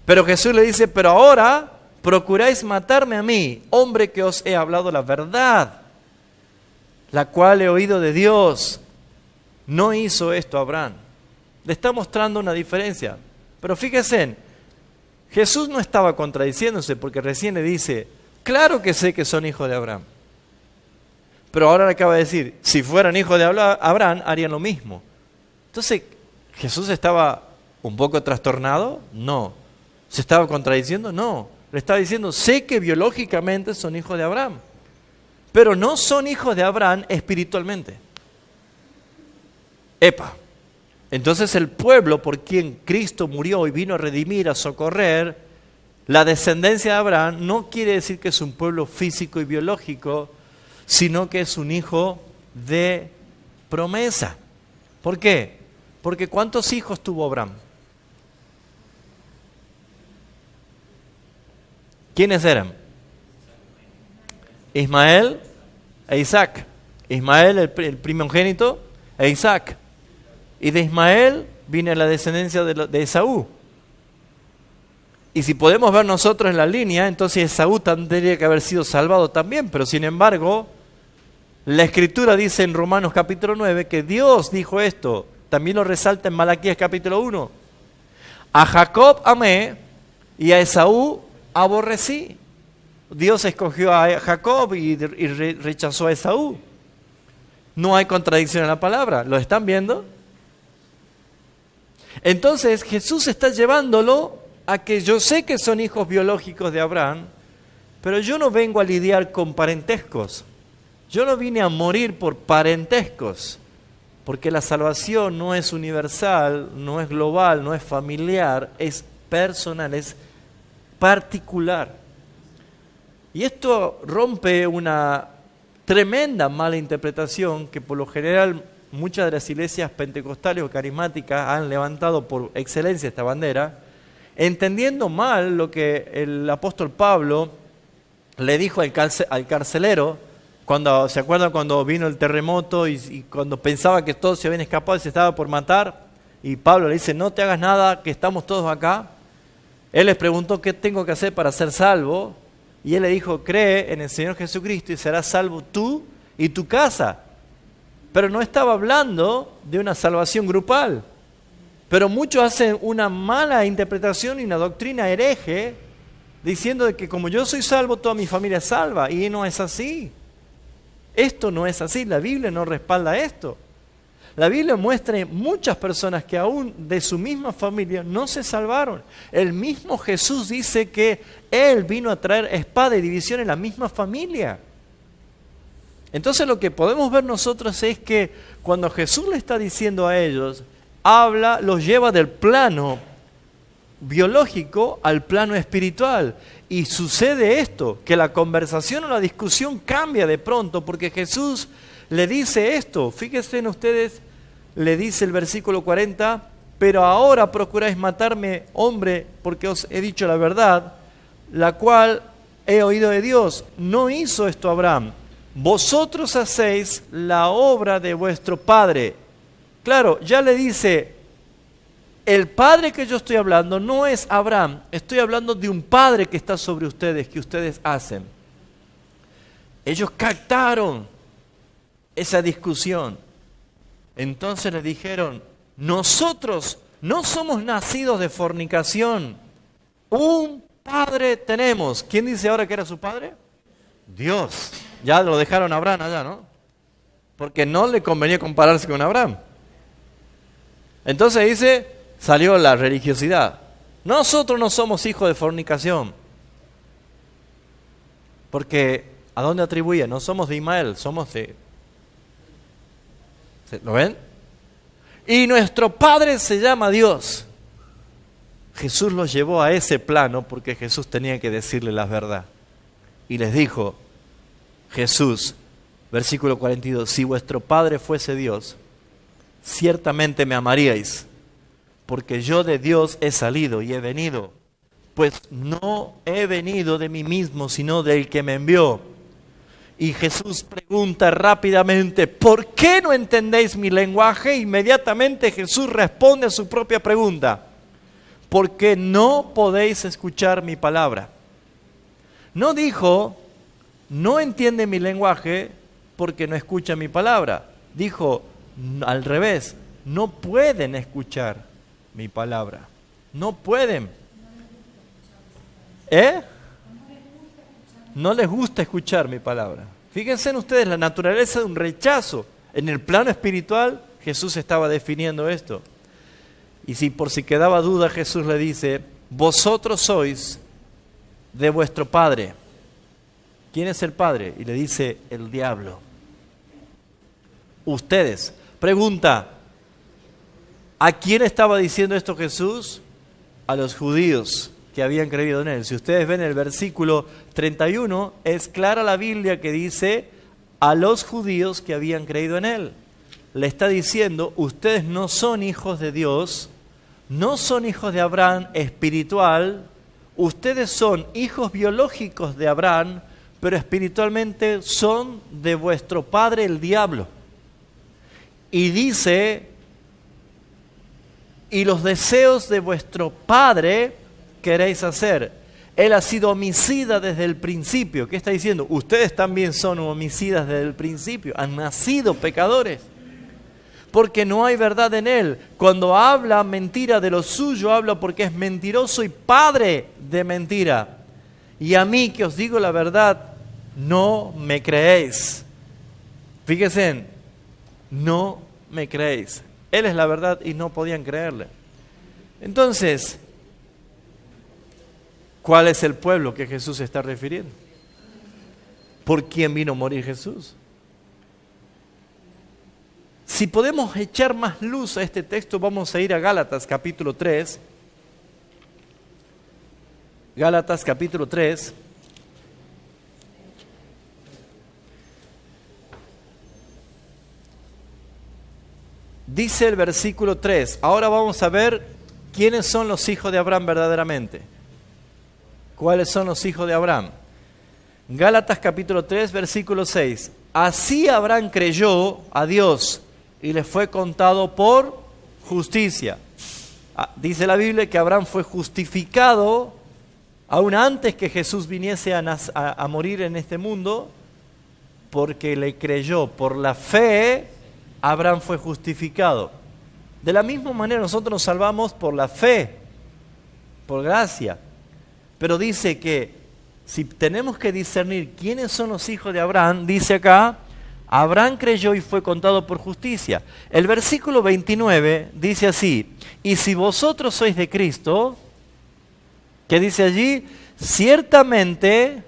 Pero Jesús le dice, pero ahora procuráis matarme a mí, hombre que os he hablado la verdad, la cual he oído de Dios. No hizo esto Abraham. Le está mostrando una diferencia. Pero fíjense, Jesús no estaba contradiciéndose, porque recién le dice, claro que sé que son hijos de Abraham. Pero ahora le acaba de decir, si fueran hijos de Abraham, harían lo mismo. Entonces, ¿Jesús estaba un poco trastornado? No. ¿Se estaba contradiciendo? No. Le estaba diciendo, sé que biológicamente son hijos de Abraham, pero no son hijos de Abraham espiritualmente. Epa. Entonces el pueblo por quien Cristo murió y vino a redimir, a socorrer, la descendencia de Abraham, no quiere decir que es un pueblo físico y biológico, sino que es un hijo de promesa. ¿Por qué? Porque ¿cuántos hijos tuvo Abraham? ¿Quiénes eran? Ismael e Isaac. Ismael, el primogénito, e Isaac. Y de Ismael viene la descendencia de Esaú. Y si podemos ver nosotros en la línea, entonces Esaú tendría que haber sido salvado también. Pero sin embargo, la Escritura dice en Romanos capítulo 9 que Dios dijo esto. También lo resalta en Malaquías capítulo 1. A Jacob amé y a Esaú aborrecí. Dios escogió a Jacob y rechazó a Esaú. No hay contradicción en la palabra. ¿Lo están viendo? Entonces Jesús está llevándolo a que yo sé que son hijos biológicos de Abraham, pero yo no vengo a lidiar con parentescos. Yo no vine a morir por parentescos, porque la salvación no es universal, no es global, no es familiar, es personal, es particular. Y esto rompe una tremenda mala interpretación que por lo general muchas de las iglesias pentecostales o carismáticas han levantado por excelencia esta bandera, entendiendo mal lo que el apóstol Pablo le dijo al carcelero, cuando, ¿se acuerdan cuando vino el terremoto y cuando pensaba que todos se habían escapado y se estaba por matar? y Pablo le dice, no te hagas nada, que estamos todos acá. Él les preguntó, ¿qué tengo que hacer para ser salvo? Y él le dijo, cree en el Señor Jesucristo y serás salvo tú y tu casa. Pero no estaba hablando de una salvación grupal. Pero muchos hacen una mala interpretación y una doctrina hereje, diciendo de que como yo soy salvo, toda mi familia es salva. Y no es así. Esto no es así. La Biblia no respalda esto. La Biblia muestra muchas personas que aún de su misma familia no se salvaron. El mismo Jesús dice que Él vino a traer espada y división en la misma familia. Entonces lo que podemos ver nosotros es que cuando Jesús le está diciendo a ellos, los lleva del plano biológico al plano espiritual. Y sucede esto, que la conversación o la discusión cambia de pronto, porque Jesús le dice esto. Fíjense en ustedes, le dice el versículo 40, pero ahora procuráis matarme, hombre, porque os he dicho la verdad, la cual he oído de Dios. No hizo esto Abraham. Vosotros hacéis la obra de vuestro padre. Claro, ya le dice, el padre que yo estoy hablando no es Abraham, estoy hablando de un padre que está sobre ustedes, que ustedes hacen. Ellos captaron esa discusión. Entonces le dijeron, nosotros no somos nacidos de fornicación, un padre tenemos. ¿Quién dice ahora que era su padre? Dios. Ya lo dejaron a Abraham allá, ¿no? Porque no le convenía compararse con Abraham. Entonces dice, salió la religiosidad. Nosotros no somos hijos de fornicación. Porque, ¿a dónde atribuía? No somos de Ismael, somos de... ¿Lo ven? Y nuestro Padre se llama Dios. Jesús los llevó a ese plano porque Jesús tenía que decirle la verdad. Y les dijo, Jesús, versículo 42, si vuestro Padre fuese Dios, ciertamente me amaríais, porque yo de Dios he salido y he venido, pues no he venido de mí mismo, sino del que me envió. Y Jesús pregunta rápidamente, ¿por qué no entendéis mi lenguaje? Inmediatamente Jesús responde a su propia pregunta, porque no podéis escuchar mi palabra. No dijo, no entiende mi lenguaje porque no escucha mi palabra. Dijo, al revés, no pueden escuchar mi palabra. No pueden. No les gusta escuchar mi palabra. Fíjense en ustedes la naturaleza de un rechazo. En el plano espiritual, Jesús estaba definiendo esto. Y si por si quedaba duda, Jesús le dice, vosotros sois de vuestro padre. ¿Quién es el padre? Y le dice, el diablo. Ustedes. Pregunta, ¿a quién estaba diciendo esto Jesús? A los judíos que habían creído en él. Si ustedes ven el versículo 31, es clara la Biblia que dice a los judíos que habían creído en él. Le está diciendo, ustedes no son hijos de Dios, no son hijos de Abraham espiritual, ustedes son hijos biológicos de Abraham, pero espiritualmente son de vuestro padre el diablo. Y dice, y los deseos de vuestro padre queréis hacer. Él ha sido homicida desde el principio. ¿Qué está diciendo? Ustedes también son homicidas desde el principio. Han nacido pecadores. Porque no hay verdad en él. Cuando habla mentira de lo suyo, habla porque es mentiroso y padre de mentira. Y a mí que os digo la verdad, no me creéis. Fíjense, no me creéis. Él es la verdad y no podían creerle. Entonces, ¿cuál es el pueblo que Jesús se está refiriendo? ¿Por quién vino a morir Jesús? Si podemos echar más luz a este texto, vamos a ir a Gálatas capítulo 3. Gálatas capítulo 3. Dice el versículo 3. Ahora vamos a ver quiénes son los hijos de Abraham verdaderamente. ¿Cuáles son los hijos de Abraham? Gálatas capítulo 3, versículo 6. Así Abraham creyó a Dios y le fue contado por justicia. Dice la Biblia que Abraham fue justificado aún antes que Jesús viniese a morir en este mundo, porque le creyó. Por la fe, Abraham fue justificado. De la misma manera nosotros nos salvamos por la fe, por gracia. Pero dice que si tenemos que discernir quiénes son los hijos de Abraham, dice acá, Abraham creyó y fue contado por justicia. El versículo 29 dice así: y si vosotros sois de Cristo, ¿qué dice allí? Ciertamente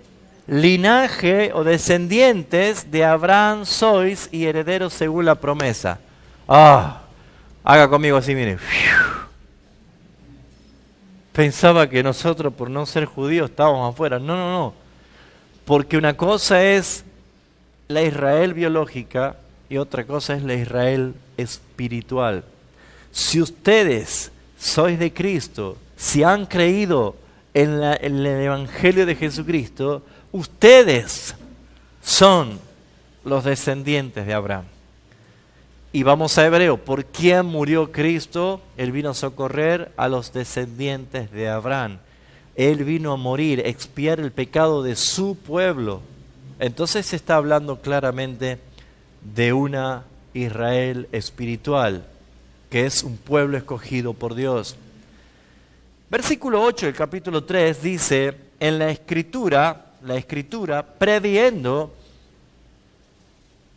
linaje o descendientes de Abraham sois y herederos según la promesa. Haga conmigo así, mire. Pensaba que nosotros por no ser judíos estábamos afuera. No. Porque una cosa es la Israel biológica y otra cosa es la Israel espiritual. Si ustedes sois de Cristo, si han creído en el Evangelio de Jesucristo, ustedes son los descendientes de Abraham. Y vamos a Hebreo, ¿por quién murió Cristo? Él vino a socorrer a los descendientes de Abraham. Él vino a morir, expiar el pecado de su pueblo. Entonces se está hablando claramente de una Israel espiritual, que es un pueblo escogido por Dios. Versículo 8 del capítulo 3 dice, en la escritura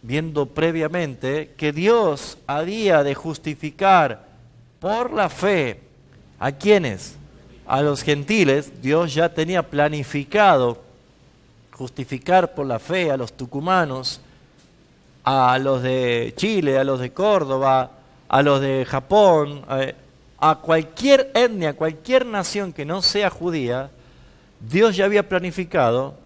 viendo previamente que Dios había de justificar por la fe, ¿a quiénes? A los gentiles. Dios ya tenía planificado justificar por la fe a los tucumanos, a los de Chile, a los de Córdoba, a los de Japón, a cualquier etnia, cualquier nación que no sea judía. Dios ya había planificado,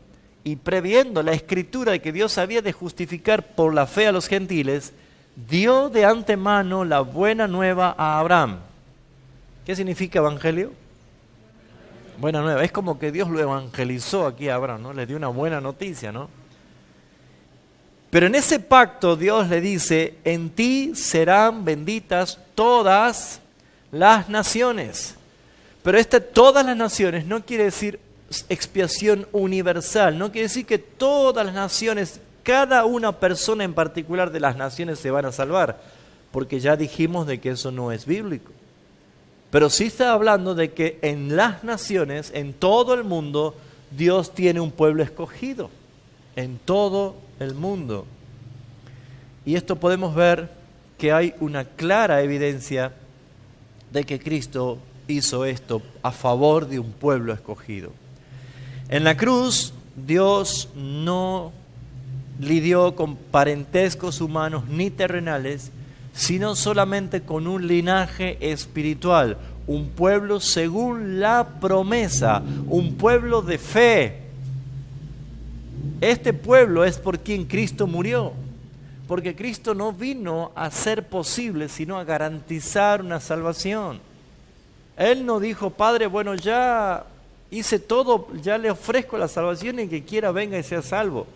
y previendo la escritura de que Dios había de justificar por la fe a los gentiles, dio de antemano la buena nueva a Abraham. ¿Qué significa evangelio? Buena nueva. Es como que Dios lo evangelizó aquí a Abraham, ¿no? Le dio una buena noticia, ¿no? Pero en ese pacto Dios le dice, en ti serán benditas todas las naciones. Pero todas las naciones no quiere decir expiación universal, no quiere decir que todas las naciones, cada una persona en particular de las naciones se van a salvar, porque ya dijimos de que eso no es bíblico. Pero sí está hablando de que en las naciones, en todo el mundo, Dios tiene un pueblo escogido, en todo el mundo. Y esto podemos ver que hay una clara evidencia de que Cristo hizo esto a favor de un pueblo escogido. En la cruz, Dios no lidió con parentescos humanos ni terrenales, sino solamente con un linaje espiritual, un pueblo según la promesa, un pueblo de fe. Este pueblo es por quien Cristo murió, porque Cristo no vino a ser posible, sino a garantizar una salvación. Él no dijo, Padre, bueno, ya hice todo, ya le ofrezco la salvación y que quiera venga y sea salvo.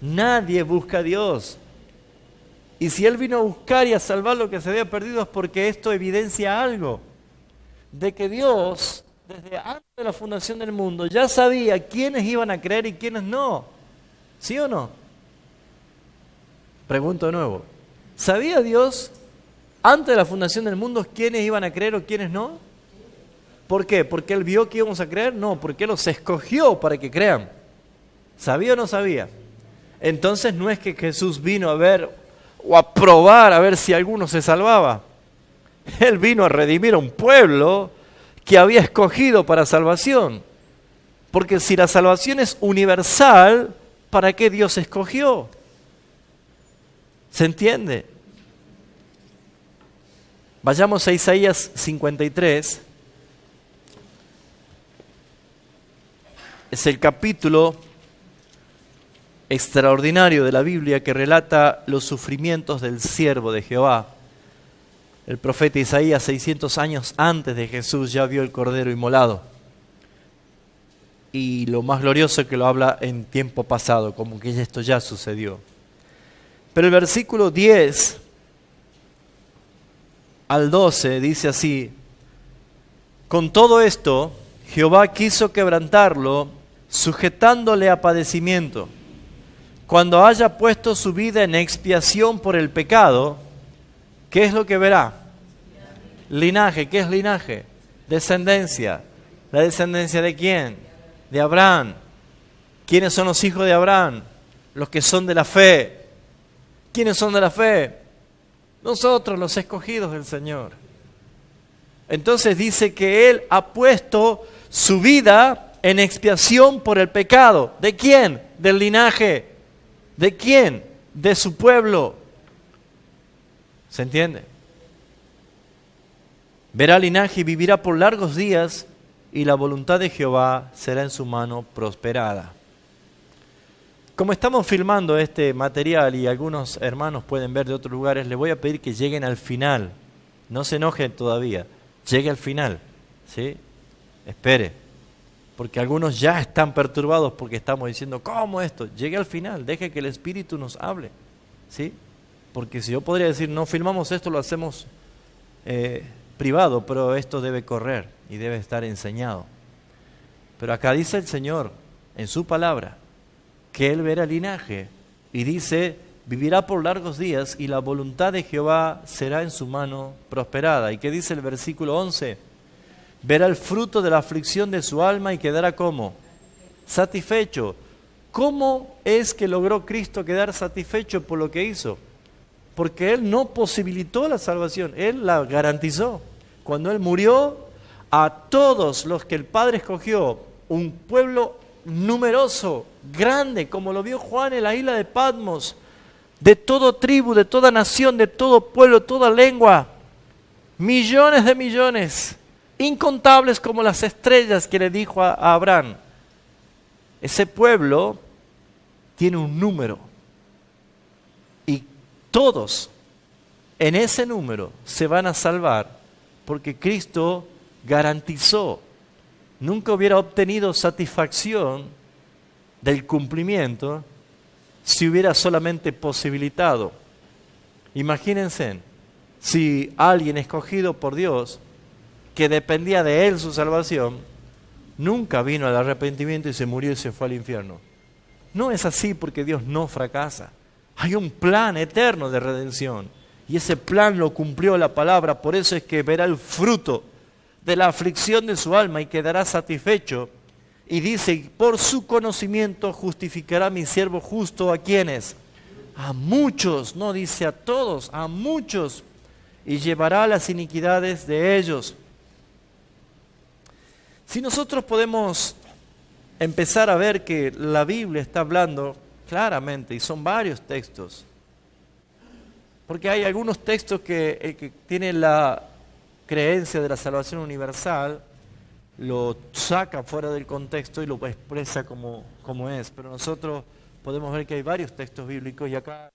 Nadie busca a Dios. Y si Él vino a buscar y a salvar lo que se había perdido es porque esto evidencia algo, de que Dios, desde antes de la fundación del mundo, ya sabía quiénes iban a creer y quiénes no. ¿Sí o no? Pregunto de nuevo. ¿Sabía Dios antes de la fundación del mundo quiénes iban a creer o quiénes no? ¿Por qué? ¿Porque Él vio que íbamos a creer? No, porque Él los escogió para que crean. ¿Sabía o no sabía? Entonces no es que Jesús vino a ver o a probar a ver si alguno se salvaba. Él vino a redimir a un pueblo que había escogido para salvación. Porque si la salvación es universal, ¿para qué Dios escogió? ¿Se entiende? Vayamos a Isaías 53. Es el capítulo extraordinario de la Biblia que relata los sufrimientos del siervo de Jehová. El profeta Isaías, 600 años antes de Jesús, ya vio el Cordero inmolado. Y lo más glorioso es que lo habla en tiempo pasado, como que esto ya sucedió. Pero el versículo 10 al 12 dice así: con todo esto, Jehová quiso quebrantarlo, sujetándole a padecimiento. Cuando haya puesto su vida en expiación por el pecado, ¿qué es lo que verá? Linaje. ¿Qué es linaje? Descendencia. ¿La descendencia de quién? De Abraham. ¿Quiénes son los hijos de Abraham? Los que son de la fe. ¿Quiénes son de la fe? Nosotros, los escogidos del Señor. Entonces dice que Él ha puesto su vida en expiación por el pecado. ¿De quién? Del linaje. ¿De quién? De su pueblo. ¿Se entiende? Verá linaje y vivirá por largos días, y la voluntad de Jehová será en su mano prosperada. Como estamos filmando este material y algunos hermanos pueden ver de otros lugares, les voy a pedir que lleguen al final. No se enojen todavía. Llegue al final. ¿Sí? Espere. Porque algunos ya están perturbados porque estamos diciendo, ¿cómo esto? Llegue al final. Deje que el Espíritu nos hable. ¿Sí? Porque si yo podría decir, no filmamos esto, lo hacemos privado, pero esto debe correr y debe estar enseñado. Pero acá dice el Señor, en su palabra, que Él verá linaje, y dice, vivirá por largos días, y la voluntad de Jehová será en su mano prosperada. ¿Y qué dice el versículo 11? Verá el fruto de la aflicción de su alma y quedará ¿cómo? Satisfecho. ¿Cómo es que logró Cristo quedar satisfecho por lo que hizo? Porque Él no posibilitó la salvación, Él la garantizó. Cuando Él murió, a todos los que el Padre escogió, un pueblo numeroso, grande, como lo vio Juan en la isla de Patmos, de toda tribu, de toda nación, de todo pueblo, toda lengua, millones de millones, incontables como las estrellas que le dijo a Abraham. Ese pueblo tiene un número. Y todos en ese número se van a salvar porque Cristo garantizó. Nunca hubiera obtenido satisfacción del cumplimiento si hubiera solamente posibilitado. Imagínense, si alguien escogido por Dios, que dependía de Él su salvación, nunca vino al arrepentimiento y se murió y se fue al infierno. No es así porque Dios no fracasa. Hay un plan eterno de redención y ese plan lo cumplió la palabra. Por eso es que verá el fruto de la aflicción de su alma y quedará satisfecho. Y dice, por su conocimiento justificará mi siervo justo. ¿A quiénes? A muchos, no dice a todos, a muchos. Y llevará las iniquidades de ellos. Si nosotros podemos empezar a ver que la Biblia está hablando claramente, y son varios textos, porque hay algunos textos que tienen la creencia de la salvación universal, lo saca fuera del contexto y lo expresa como es, pero nosotros podemos ver que hay varios textos bíblicos y acá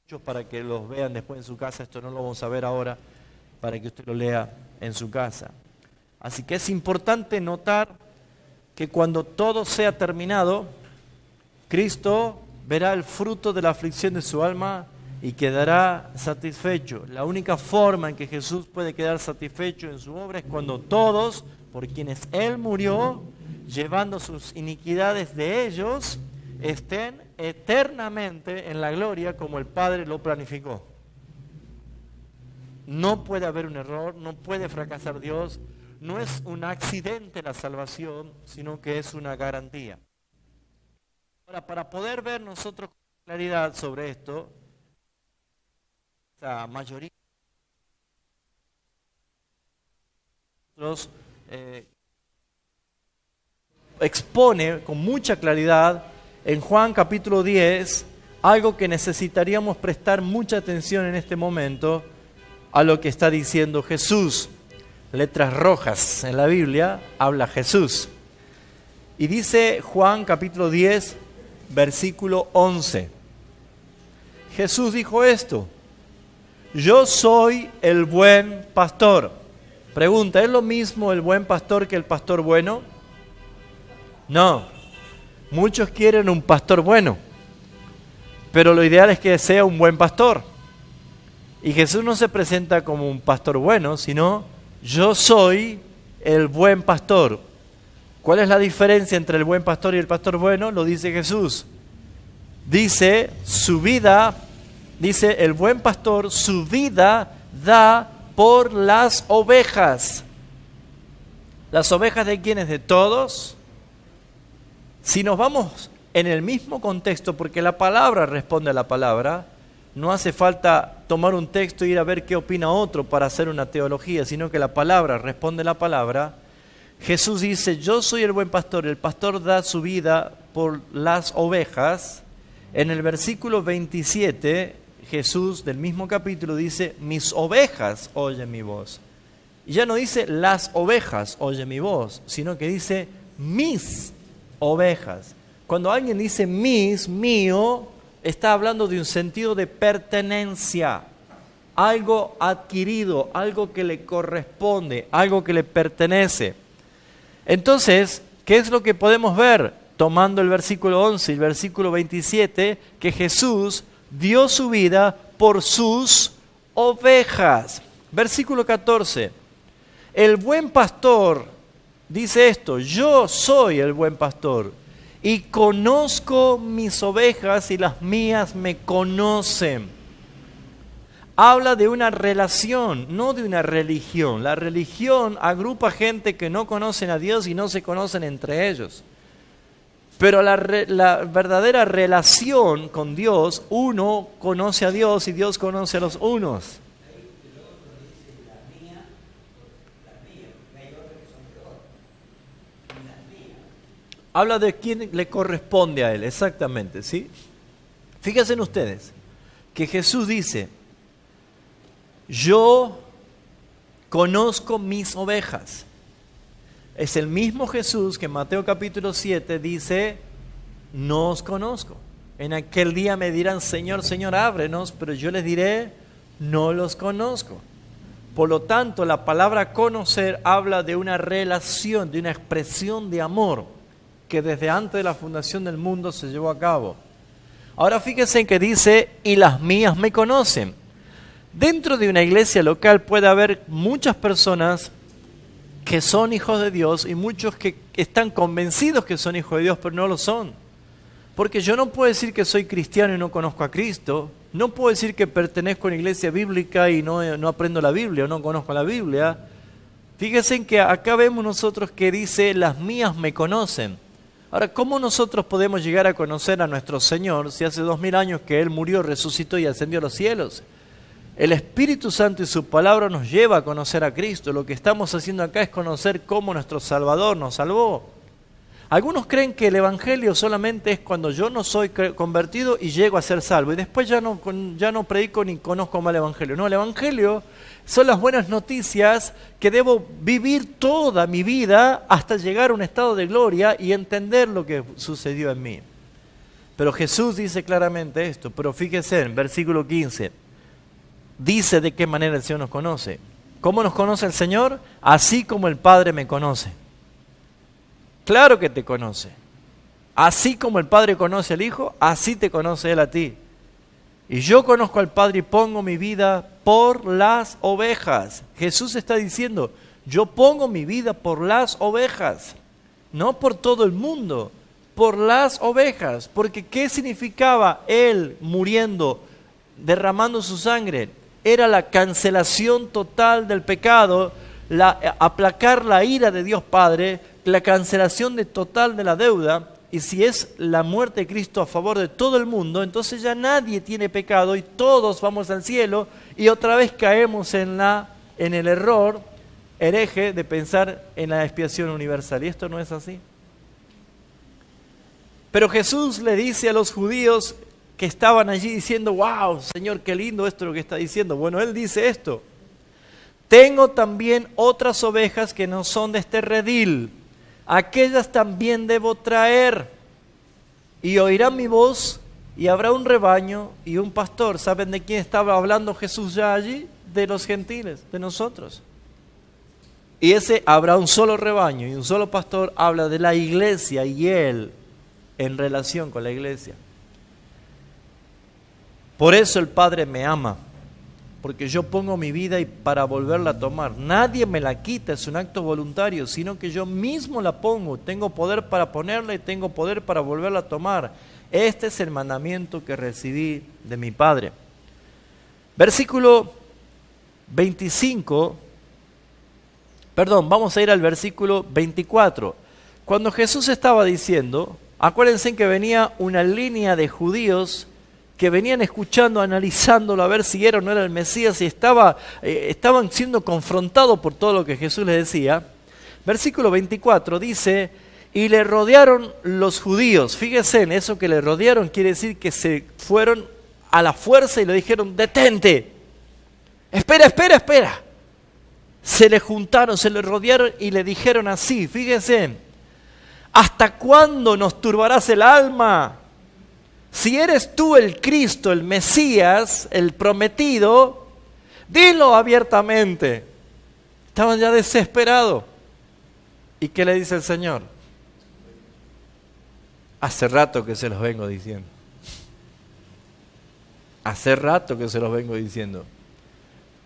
muchos para que los vean después en su casa. Esto no lo vamos a ver ahora, para que usted lo lea en su casa. Así que es importante notar que cuando todo sea terminado, Cristo verá el fruto de la aflicción de su alma y quedará satisfecho. La única forma en que Jesús puede quedar satisfecho en su obra es cuando todos, por quienes Él murió, llevando sus iniquidades de ellos, estén eternamente en la gloria como el Padre lo planificó. No puede haber un error, no puede fracasar Dios. No es un accidente la salvación, sino que es una garantía. Ahora, para poder ver nosotros con claridad sobre esto, la mayoría de nosotros expone con mucha claridad en Juan capítulo 10 algo que necesitaríamos prestar mucha atención en este momento a lo que está diciendo Jesús. Letras rojas en la Biblia habla Jesús. Y dice Juan capítulo 10, versículo 11. Jesús dijo esto: yo soy el buen pastor. Pregunta, ¿es lo mismo el buen pastor que el pastor bueno? No. Muchos quieren un pastor bueno, pero lo ideal es que sea un buen pastor. Y Jesús no se presenta como un pastor bueno, sino yo soy el buen pastor. ¿Cuál es la diferencia entre el buen pastor y el pastor bueno? Lo dice Jesús. Dice, el buen pastor su vida da por las ovejas. ¿Las ovejas de quiénes? ¿De todos? Si nos vamos en el mismo contexto, porque la palabra responde a la palabra, no hace falta tomar un texto e ir a ver qué opina otro para hacer una teología, sino que la palabra responde a la palabra. Jesús dice, yo soy el buen pastor, el pastor da su vida por las ovejas. En el versículo 27, Jesús del mismo capítulo dice, mis ovejas oyen mi voz. Y ya no dice las ovejas oyen mi voz, sino que dice mis ovejas. Cuando alguien dice mis, mío, está hablando de un sentido de pertenencia, algo adquirido, algo que le corresponde, algo que le pertenece. Entonces, ¿qué es lo que podemos ver? Tomando el versículo 11 y el versículo 27, que Jesús dio su vida por sus ovejas. Versículo 14, el buen pastor dice esto, yo soy el buen pastor y conozco mis ovejas y las mías me conocen. Habla de una relación, no de una religión. La religión agrupa gente que no conocen a Dios y no se conocen entre ellos. Pero la verdadera relación con Dios, uno conoce a Dios y Dios conoce a los unos. Habla de quién le corresponde a él, exactamente, ¿sí? Fíjense en ustedes que Jesús dice, yo conozco mis ovejas. Es el mismo Jesús que en Mateo capítulo 7 dice, no os conozco. En aquel día me dirán, Señor, Señor, ábrenos, pero yo les diré, no los conozco. Por lo tanto, la palabra conocer habla de una relación, de una expresión de amor que desde antes de la fundación del mundo se llevó a cabo. Ahora fíjense en que dice, y las mías me conocen. Dentro de una iglesia local puede haber muchas personas que son hijos de Dios y muchos que están convencidos que son hijos de Dios, pero no lo son. Porque yo no puedo decir que soy cristiano y no conozco a Cristo, no puedo decir que pertenezco a una iglesia bíblica y no aprendo la Biblia o no conozco la Biblia. Fíjense en que acá vemos nosotros que dice, las mías me conocen. Ahora, ¿cómo nosotros podemos llegar a conocer a nuestro Señor si hace 2000 años que Él murió, resucitó y ascendió a los cielos? El Espíritu Santo y su palabra nos lleva a conocer a Cristo. Lo que estamos haciendo acá es conocer cómo nuestro Salvador nos salvó. Algunos creen que el Evangelio solamente es cuando yo no soy convertido y llego a ser salvo. Y después ya no predico ni conozco más el Evangelio. No, el Evangelio son las buenas noticias que debo vivir toda mi vida hasta llegar a un estado de gloria y entender lo que sucedió en mí. Pero Jesús dice claramente esto. Pero fíjese en versículo 15. Dice de qué manera el Señor nos conoce. ¿Cómo nos conoce el Señor? Así como el Padre me conoce. Claro que te conoce. Así como el Padre conoce al Hijo, así te conoce Él a ti. Y yo conozco al Padre y pongo mi vida por las ovejas. Jesús está diciendo, yo pongo mi vida por las ovejas. No por todo el mundo, por las ovejas. Porque ¿qué significaba Él muriendo, derramando su sangre? Era la cancelación total del pecado, aplacar la ira de Dios Padre, la cancelación total de la deuda. Y si es la muerte de Cristo a favor de todo el mundo, entonces ya nadie tiene pecado y todos vamos al cielo y otra vez caemos en el error hereje de pensar en la expiación universal. Y esto no es así. Pero Jesús le dice a los judíos que estaban allí diciendo, wow, Señor, qué lindo esto lo que está diciendo. Bueno, Él dice esto, tengo también otras ovejas que no son de este redil, aquellas también debo traer, y oirán mi voz, y habrá un rebaño y un pastor. ¿Saben de quién estaba hablando Jesús ya allí? De los gentiles, de nosotros. Y ese habrá un solo rebaño y un solo pastor habla de la iglesia y Él en relación con la iglesia. Por eso el Padre me ama, porque yo pongo mi vida y para volverla a tomar. Nadie me la quita, es un acto voluntario, sino que yo mismo la pongo. Tengo poder para ponerla y tengo poder para volverla a tomar. Este es el mandamiento que recibí de mi Padre. Versículo 25, vamos a ir al versículo 24. Cuando Jesús estaba diciendo, acuérdense que venía una línea de judíos que venían escuchando, analizándolo, a ver si era o no era el Mesías, y estaban siendo confrontados por todo lo que Jesús les decía. Versículo 24 dice, y le rodearon los judíos. Fíjense en eso, que le rodearon quiere decir que se fueron a la fuerza y le dijeron, detente, espera. Se le juntaron, se le rodearon y le dijeron así, fíjense, ¿hasta cuándo nos turbarás el alma? Si eres tú el Cristo, el Mesías, el prometido, dilo abiertamente. Estaban ya desesperados. ¿Y qué le dice el Señor? Hace rato que se los vengo diciendo. Hace rato que se los vengo diciendo.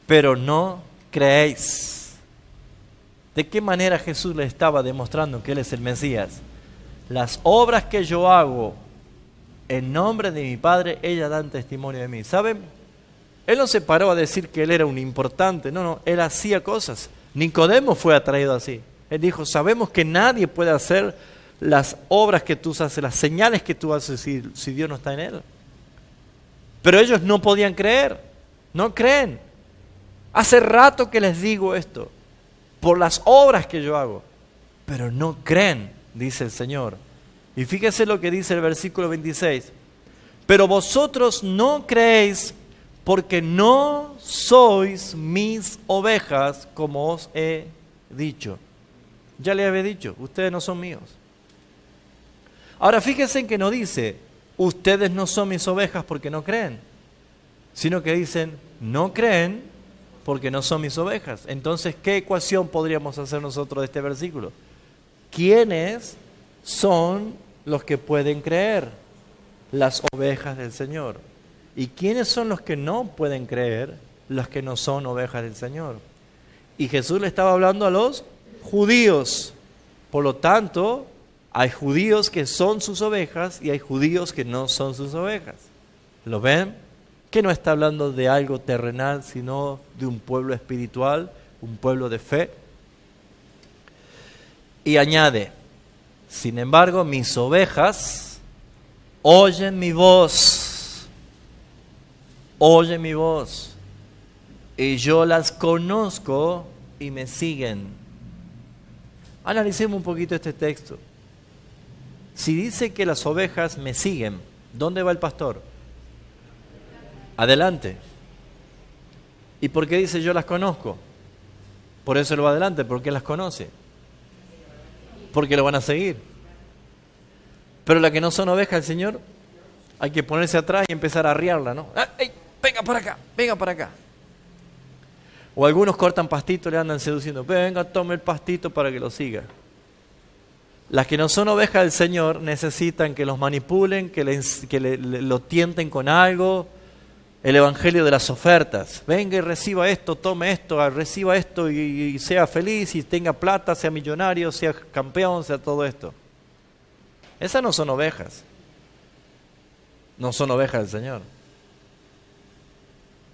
Pero no creéis. ¿De qué manera Jesús le estaba demostrando que Él es el Mesías? Las obras que yo hago en nombre de mi Padre, ellas dan testimonio de mí. ¿Saben? Él no se paró a decir que Él era un importante. No, Él hacía cosas. Nicodemo fue atraído así. Él dijo, sabemos que nadie puede hacer las obras que tú haces, las señales que tú haces si Dios no está en Él. Pero ellos no podían creer. No creen. Hace rato que les digo esto, por las obras que yo hago, pero no creen, dice el Señor. Y fíjese lo que dice el versículo 26. Pero vosotros no creéis porque no sois mis ovejas, como os he dicho. Ya les había dicho, ustedes no son míos. Ahora fíjense en que no dice, ustedes no son mis ovejas porque no creen, sino que dicen, no creen porque no son mis ovejas. Entonces, ¿qué ecuación podríamos hacer nosotros de este versículo? ¿Quiénes son los que pueden creer? Las ovejas del Señor. ¿Y quiénes son los que no pueden creer? Los que no son ovejas del Señor. Y Jesús le estaba hablando a los judíos. Por lo tanto, hay judíos que son sus ovejas y hay judíos que no son sus ovejas. ¿Lo ven? Que no está hablando de algo terrenal, sino de un pueblo espiritual, un pueblo de fe. Y añade, sin embargo, mis ovejas oyen mi voz, y yo las conozco y me siguen. Analicemos un poquito este texto. Si dice que las ovejas me siguen, ¿dónde va el pastor? Adelante. ¿Y por qué dice yo las conozco? Por eso lo va adelante, porque las conoce. Porque lo van a seguir. Pero las que no son ovejas del Señor, hay que ponerse atrás y empezar a arriarla, ¿no? ¡Ey! Venga para acá. O algunos cortan pastito y le andan seduciendo. Venga, tome el pastito para que lo siga. Las que no son ovejas del Señor necesitan que los manipulen, que lo tienten con algo. El evangelio de las ofertas. Venga y reciba esto, tome esto, reciba esto y sea feliz y tenga plata, sea millonario, sea campeón, sea todo esto. Esas no son ovejas. No son ovejas del Señor.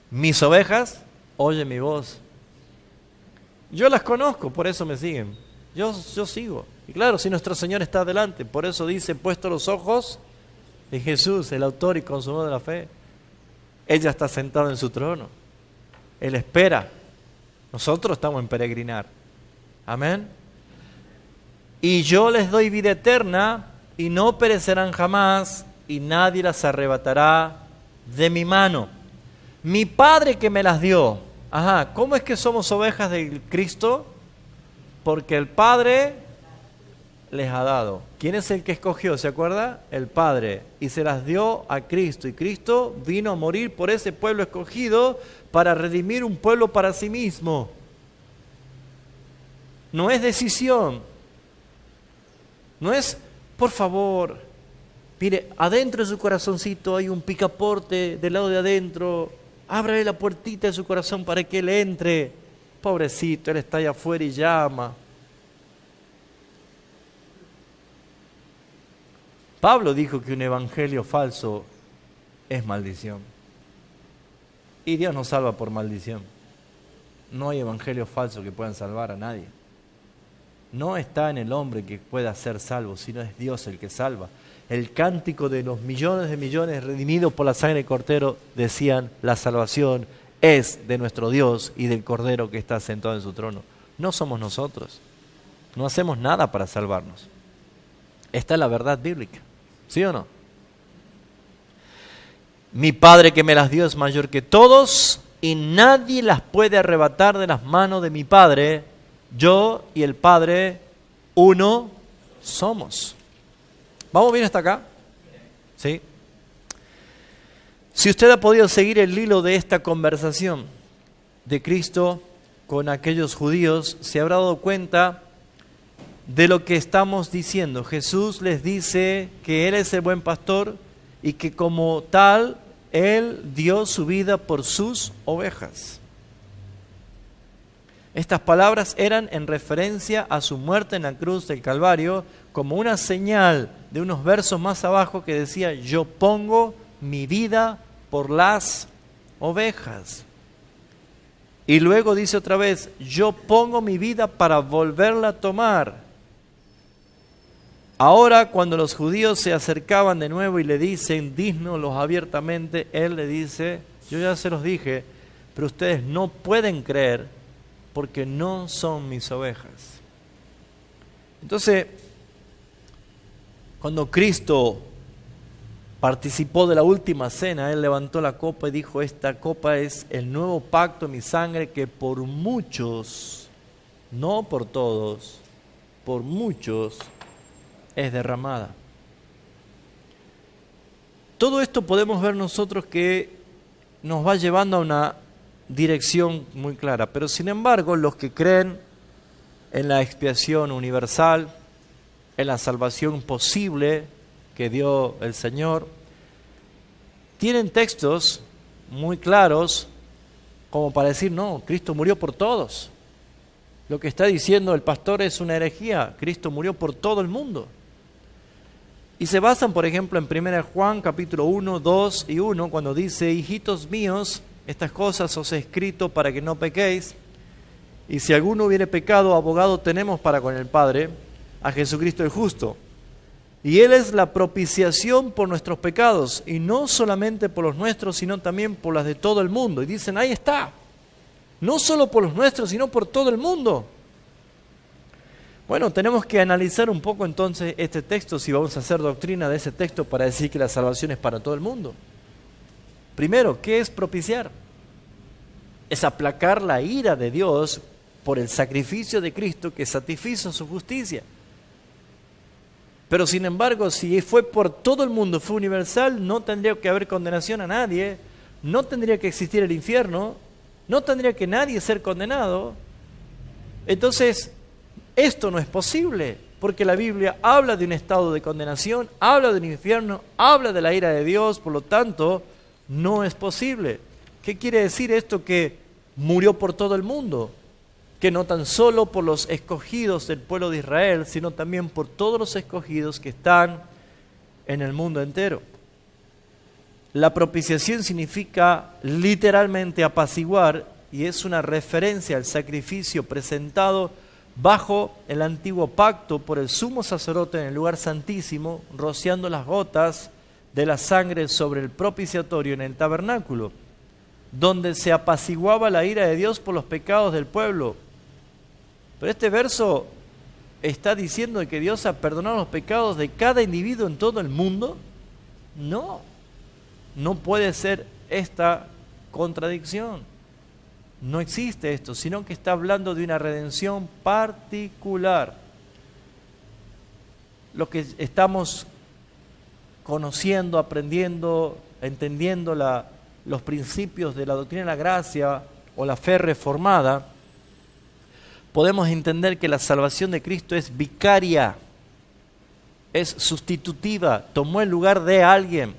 Mis ovejas oyen mi voz. Yo las conozco, por eso me siguen. Yo sigo. Y claro, si nuestro Señor está adelante, por eso dice, puesto los ojos en Jesús, el autor y consumador de la fe. Ella está sentada en su trono. Él espera. Nosotros estamos en peregrinar. Amén. Y yo les doy vida eterna y no perecerán jamás y nadie las arrebatará de mi mano. Mi Padre que me las dio. Ajá, ¿cómo es que somos ovejas de Cristo? Porque el Padre les ha dado. ¿Quién es el que escogió? ¿Se acuerda? El Padre. Y se las dio a Cristo. Y Cristo vino a morir por ese pueblo escogido para redimir un pueblo para sí mismo. No es decisión. No es, por favor, mire, adentro de su corazoncito hay un picaporte del lado de adentro. Ábrale la puertita de su corazón para que Él entre. Pobrecito, Él está allá afuera y llama. Pablo dijo que un evangelio falso es maldición. Y Dios no salva por maldición. No hay evangelios falsos que puedan salvar a nadie. No está en el hombre que pueda ser salvo, sino es Dios el que salva. El cántico de los millones de millones redimidos por la sangre del Cordero decían: la salvación es de nuestro Dios y del Cordero que está sentado en su trono. No somos nosotros. No hacemos nada para salvarnos. Esta es la verdad bíblica. ¿Sí o no? Mi Padre que me las dio es mayor que todos y nadie las puede arrebatar de las manos de mi Padre. Yo y el Padre uno somos. ¿Vamos bien hasta acá? ¿Sí? Si usted ha podido seguir el hilo de esta conversación de Cristo con aquellos judíos, se habrá dado cuenta de lo que estamos diciendo. Jesús les dice que Él es el buen pastor y que como tal Él dio su vida por sus ovejas. Estas palabras eran en referencia a su muerte en la cruz del Calvario, como una señal de unos versos más abajo que decía: yo pongo mi vida por las ovejas. Y luego dice otra vez: yo pongo mi vida para volverla a tomar. Ahora, cuando los judíos se acercaban de nuevo y le dicen: dísnoslos abiertamente, Él le dice: yo ya se los dije, pero ustedes no pueden creer porque no son mis ovejas. Entonces, cuando Cristo participó de la última cena, Él levantó la copa y dijo: esta copa es el nuevo pacto en mi sangre, que por muchos, no por todos, por muchos es derramada. Todo esto podemos ver nosotros que nos va llevando a una dirección muy clara, pero sin embargo los que creen en la expiación universal, en la salvación posible que dio el Señor, tienen textos muy claros como para decir: no, Cristo murió por todos. Lo que está diciendo el pastor es una herejía. Cristo murió por todo el mundo. Y se basan, por ejemplo, en 1 Juan capítulo 1, 2 y 1, cuando dice: hijitos míos, estas cosas os he escrito para que no pequéis. Y si alguno hubiere pecado, abogado tenemos para con el Padre, a Jesucristo el justo. Y Él es la propiciación por nuestros pecados, y no solamente por los nuestros, sino también por las de todo el mundo. Y dicen: ahí está, no solo por los nuestros, sino por todo el mundo. Bueno, tenemos que analizar un poco entonces este texto, si vamos a hacer doctrina de ese texto para decir que la salvación es para todo el mundo. Primero, ¿qué es propiciar? Es aplacar la ira de Dios por el sacrificio de Cristo que satisfizo su justicia. Pero sin embargo, si fue por todo el mundo, fue universal, no tendría que haber condenación a nadie, no tendría que existir el infierno, no tendría que nadie ser condenado. Entonces, esto no es posible, porque la Biblia habla de un estado de condenación, habla del infierno, habla de la ira de Dios, por lo tanto, no es posible. ¿Qué quiere decir esto? Que murió por todo el mundo, que no tan solo por los escogidos del pueblo de Israel, sino también por todos los escogidos que están en el mundo entero. La propiciación significa literalmente apaciguar, y es una referencia al sacrificio presentado bajo el antiguo pacto por el sumo sacerdote en el lugar santísimo, rociando las gotas de la sangre sobre el propiciatorio en el tabernáculo, donde se apaciguaba la ira de Dios por los pecados del pueblo. Pero este verso está diciendo que Dios ha perdonado los pecados de cada individuo en todo el mundo. No puede ser esta contradicción. No existe esto, sino que está hablando de una redención particular. Lo que estamos conociendo, aprendiendo, entendiendo los principios de la doctrina de la gracia o la fe reformada, podemos entender que la salvación de Cristo es vicaria, es sustitutiva, tomó el lugar de alguien.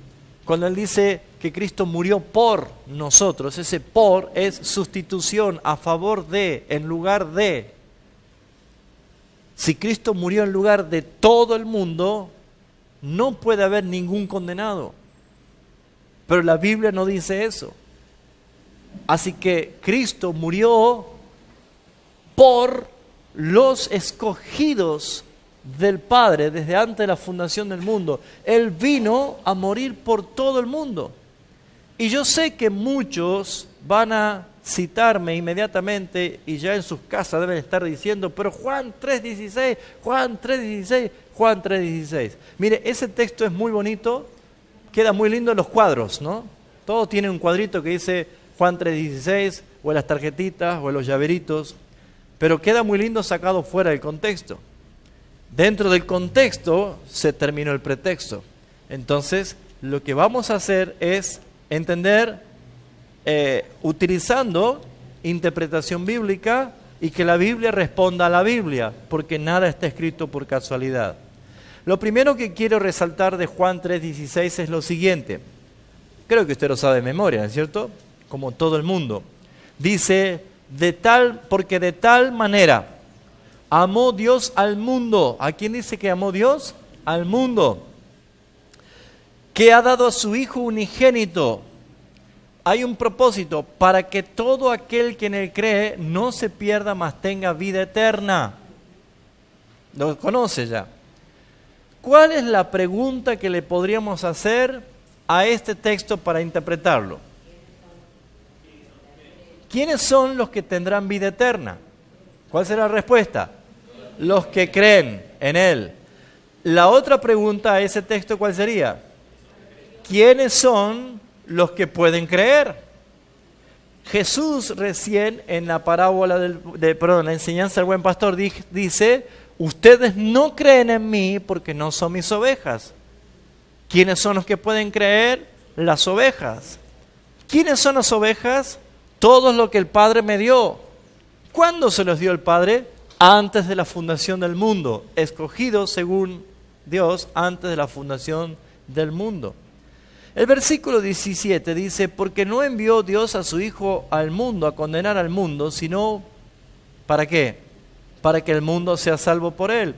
Cuando Él dice: que Cristo murió por nosotros. Ese por es sustitución, a favor de, en lugar de. Si Cristo murió en lugar de todo el mundo, no puede haber ningún condenado. Pero la Biblia no dice eso. Así que Cristo murió por los escogidos del Padre desde antes de la fundación del mundo. Él vino a morir por todo el mundo. Y yo sé que muchos van a citarme inmediatamente y ya en sus casas deben estar diciendo, pero Juan 3:16, Juan 3:16, Juan 3:16. Mire, ese texto es muy bonito, queda muy lindo en los cuadros, ¿no? Todos tienen un cuadrito que dice Juan 3:16, o en las tarjetitas, o en los llaveritos, pero queda muy lindo sacado fuera del contexto. Dentro del contexto se terminó el pretexto. Entonces, lo que vamos a hacer es entender, utilizando interpretación bíblica y que la Biblia responda a la Biblia, porque nada está escrito por casualidad. Lo primero que quiero resaltar de Juan 3:16 es lo siguiente. Creo que usted lo sabe de memoria, ¿no es cierto? Como todo el mundo. Dice, porque de tal manera amó Dios al mundo. ¿A quién dice que amó Dios? Al mundo. Que ha dado a su Hijo unigénito. Hay un propósito, para que todo aquel que en él cree no se pierda, mas tenga vida eterna. Lo conoce ya. ¿Cuál es la pregunta que le podríamos hacer a este texto para interpretarlo? ¿Quiénes son los que tendrán vida eterna? ¿Cuál será la respuesta? Los que creen en Él. La otra pregunta a ese texto, ¿cuál sería? ¿Quiénes son los que pueden creer? Jesús recién en la parábola la enseñanza del buen pastor dice, ustedes no creen en mí porque no son mis ovejas. ¿Quiénes son los que pueden creer? Las ovejas. ¿Quiénes son las ovejas? Todos lo que el Padre me dio. ¿Cuándo se los dio el Padre? Antes de la fundación del mundo. Escogidos según Dios antes de la fundación del mundo. El versículo 17 dice, porque no envió Dios a su Hijo al mundo a condenar al mundo, sino, ¿para qué? Para que el mundo sea salvo por él.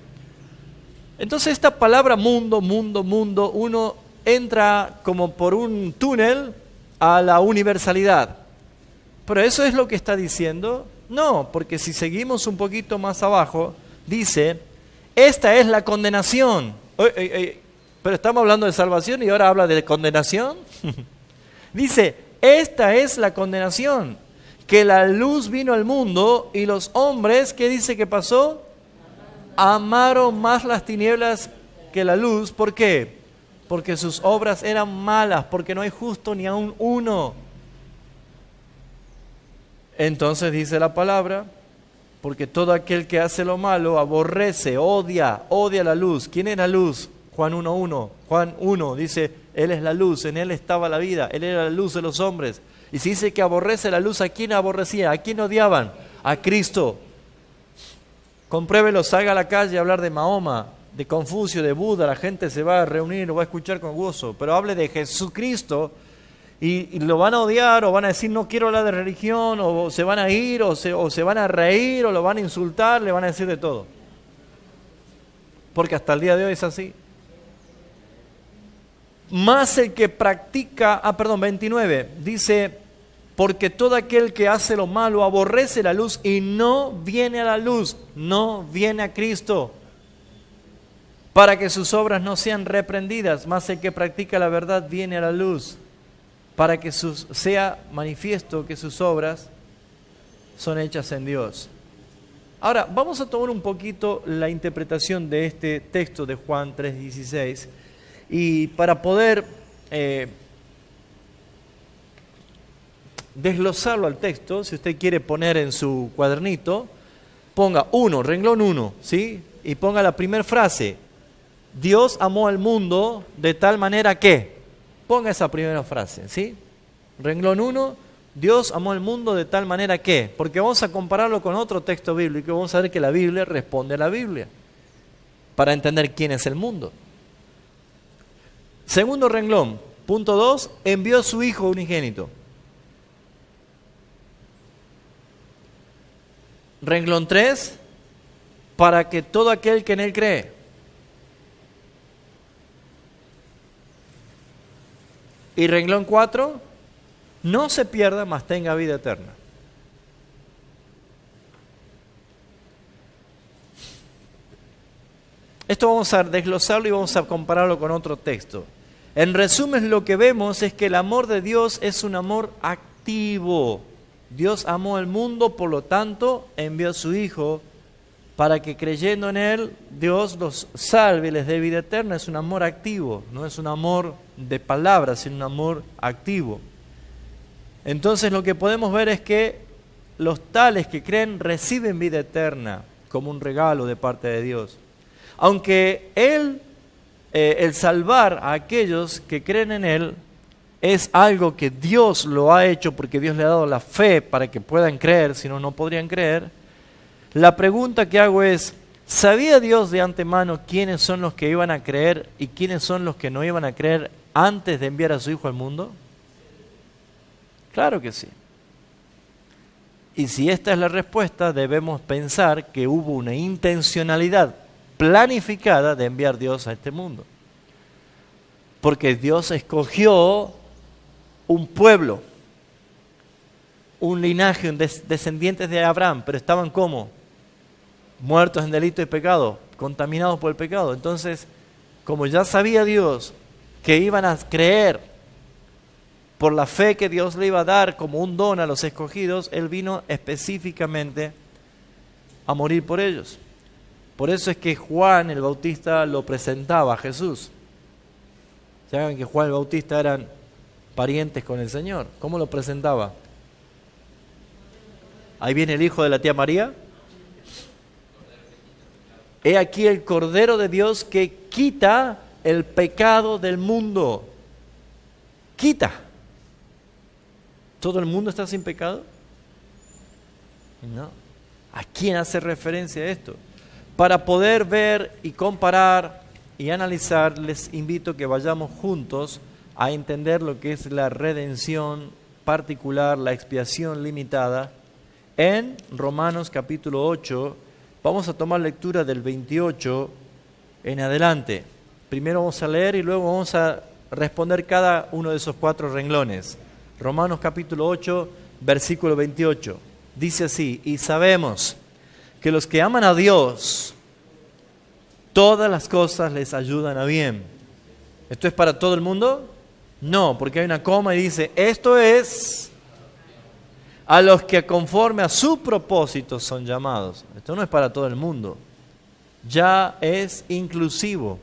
Entonces esta palabra mundo, uno entra como por un túnel a la universalidad. ¿Pero eso es lo que está diciendo? No, porque si seguimos un poquito más abajo, dice, esta es la condenación. Pero estamos hablando de salvación y ahora habla de condenación. Dice, esta es la condenación, que la luz vino al mundo y los hombres, ¿qué dice que pasó? Amaron más las tinieblas que la luz. ¿Por qué? Porque sus obras eran malas, porque no hay justo ni aun uno. Entonces dice la palabra, porque todo aquel que hace lo malo aborrece, odia la luz. ¿Quién es la luz? Juan 1:1. Juan 1 dice, Él es la luz, en Él estaba la vida, Él era la luz de los hombres. Y si dice que aborrece la luz, ¿a quién aborrecía? ¿A quién odiaban? A Cristo. Compruébelo, salga a la calle a hablar de Mahoma, de Confucio, de Buda, la gente se va a reunir, lo va a escuchar con gozo, pero hable de Jesucristo y lo van a odiar o van a decir no quiero hablar de religión, o se van a ir o se van a reír o lo van a insultar, le van a decir de todo. Porque hasta el día de hoy es así. Más el que practica, 29, dice, porque todo aquel que hace lo malo aborrece la luz y no viene a la luz, no viene a Cristo, para que sus obras no sean reprendidas. Más el que practica la verdad viene a la luz, para que sea manifiesto que sus obras son hechas en Dios. Ahora, vamos a tomar un poquito la interpretación de este texto de Juan 3:16 y para poder desglosarlo al texto, si usted quiere poner en su cuadernito, ponga renglón 1, ¿sí? Y ponga la primera frase, Dios amó al mundo de tal manera que, ponga esa primera frase, ¿sí? Renglón 1, Dios amó al mundo de tal manera que, porque vamos a compararlo con otro texto bíblico y vamos a ver que la Biblia responde a la Biblia, para entender quién es el mundo. Segundo renglón, Punto 2, envió a su Hijo unigénito. Renglón 3, para que todo aquel que en Él cree. Y renglón 4, no se pierda, mas tenga vida eterna. Esto vamos a desglosarlo y vamos a compararlo con otro texto. En resumen, lo que vemos es que el amor de Dios es un amor activo. Dios amó al mundo, por lo tanto, envió a su Hijo para que creyendo en Él, Dios los salve y les dé vida eterna. Es un amor activo, no es un amor de palabras, sino un amor activo. Entonces lo que podemos ver es que los tales que creen reciben vida eterna como un regalo de parte de Dios. Aunque el salvar a aquellos que creen en Él es algo que Dios lo ha hecho porque Dios le ha dado la fe para que puedan creer, si no, no podrían creer. La pregunta que hago es, ¿sabía Dios de antemano quiénes son los que iban a creer y quiénes son los que no iban a creer antes de enviar a su Hijo al mundo? Claro que sí. Y si esta es la respuesta, debemos pensar que hubo una intencionalidad planificada de enviar Dios a este mundo. Porque Dios escogió un pueblo, un linaje, descendientes de Abraham, pero estaban ¿cómo? Muertos en delito y pecado, contaminados por el pecado. Entonces, como ya sabía Dios que iban a creer por la fe que Dios le iba a dar como un don a los escogidos, Él vino específicamente a morir por ellos. Por eso es que Juan el Bautista lo presentaba a Jesús. ¿Saben que Juan el Bautista eran parientes con el Señor? ¿Cómo lo presentaba? Ahí viene el hijo de la tía María. He aquí el Cordero de Dios que quita el pecado del mundo. Quita. ¿Todo el mundo está sin pecado? No. ¿A quién hace referencia esto? Para poder ver y comparar y analizar, les invito a que vayamos juntos a entender lo que es la redención particular, la expiación limitada, en Romanos capítulo 8. Vamos a tomar lectura del 28 en adelante. Primero vamos a leer y luego vamos a responder cada uno de esos 4 renglones. Romanos capítulo 8, versículo 28. Dice así: y sabemos que los que aman a Dios, todas las cosas les ayudan a bien. ¿Esto es para todo el mundo? No, porque hay una coma y dice, esto es a los que conforme a su propósito son llamados. Esto no es para todo el mundo. Ya es inclusivo.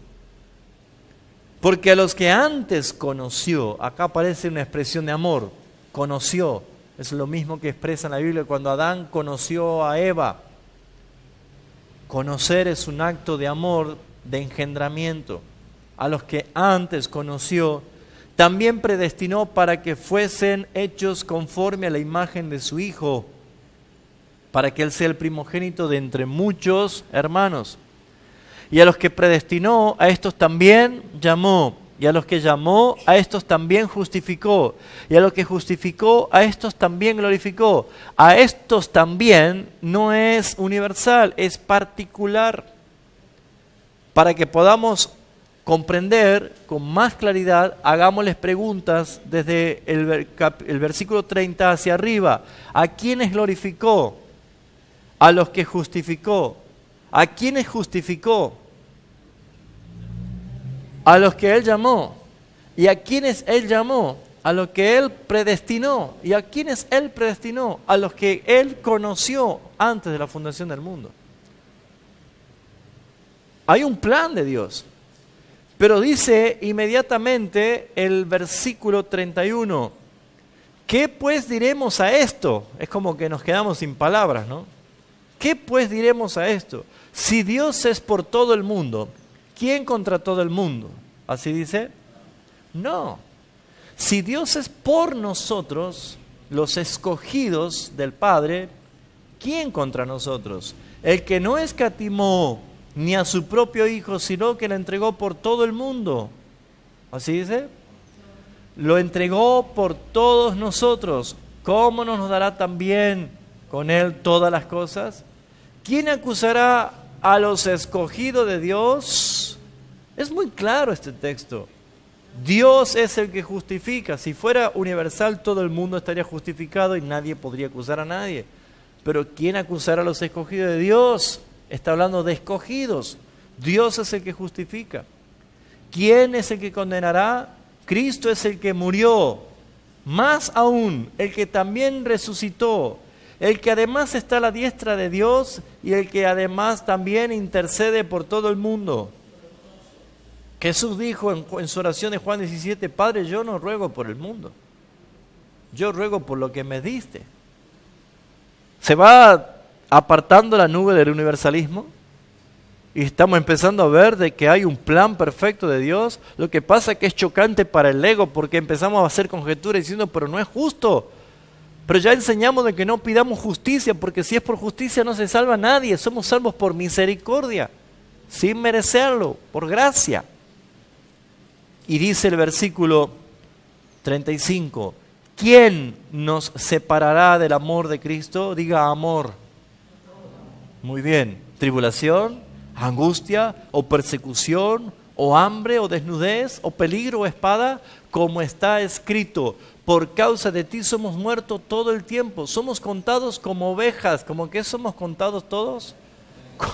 Porque a los que antes conoció, acá aparece una expresión de amor, conoció. Es lo mismo que expresa en la Biblia cuando Adán conoció a Eva. Conocer es un acto de amor, de engendramiento. A los que antes conoció, también predestinó para que fuesen hechos conforme a la imagen de su Hijo, para que Él sea el primogénito de entre muchos hermanos. Y a los que predestinó, a estos también llamó. Y a los que llamó, a estos también justificó. Y a los que justificó, a estos también glorificó. A estos también no es universal, es particular. Para que podamos comprender con más claridad, hagámosles preguntas desde el versículo 30 hacia arriba. ¿A quiénes glorificó? A los que justificó. ¿A quiénes justificó? A los que Él llamó. ¿Y a quiénes Él llamó? A los que Él predestinó. ¿Y a quiénes Él predestinó? A los que Él conoció antes de la fundación del mundo. Hay un plan de Dios. Pero dice inmediatamente el versículo 31, ¿qué pues diremos a esto? Es como que nos quedamos sin palabras, ¿no? ¿Qué pues diremos a esto? Si Dios es por todo el mundo, ¿quién contra todo el mundo? ¿Así dice? No. Si Dios es por nosotros, los escogidos del Padre, ¿quién contra nosotros? El que no escatimó ni a su propio Hijo, sino que le entregó por todo el mundo. ¿Así dice? lo entregó por todos nosotros, ¿cómo no nos dará también con Él todas las cosas? ¿Quién acusará a los escogidos de Dios? Es muy claro este texto. Dios es el que justifica. Si fuera universal, todo el mundo estaría justificado y nadie podría acusar a nadie. Pero ¿quién acusará a los escogidos de Dios? Está hablando de escogidos. Dios es el que justifica. ¿Quién es el que condenará? Cristo es el que murió. Más aún, el que también resucitó. El que además está a la diestra de Dios y el que además también intercede por todo el mundo. Jesús dijo en su oración de Juan 17, Padre, yo no ruego por el mundo, yo ruego por lo que me diste. Se va apartando la nube del universalismo y estamos empezando a ver de que hay un plan perfecto de Dios. Lo que pasa es que es chocante para el ego porque empezamos a hacer conjeturas diciendo, pero no es justo. Pero ya enseñamos de que no pidamos justicia, porque si es por justicia no se salva a nadie. Somos salvos por misericordia, sin merecerlo, por gracia. Y dice el versículo 35, ¿quién nos separará del amor de Cristo? Diga amor. Muy bien. ¿Tribulación, angustia, o persecución, o hambre, o desnudez, o peligro, o espada? Como está escrito, por causa de ti somos muertos todo el tiempo. Somos contados como ovejas. ¿Cómo qué somos contados todos?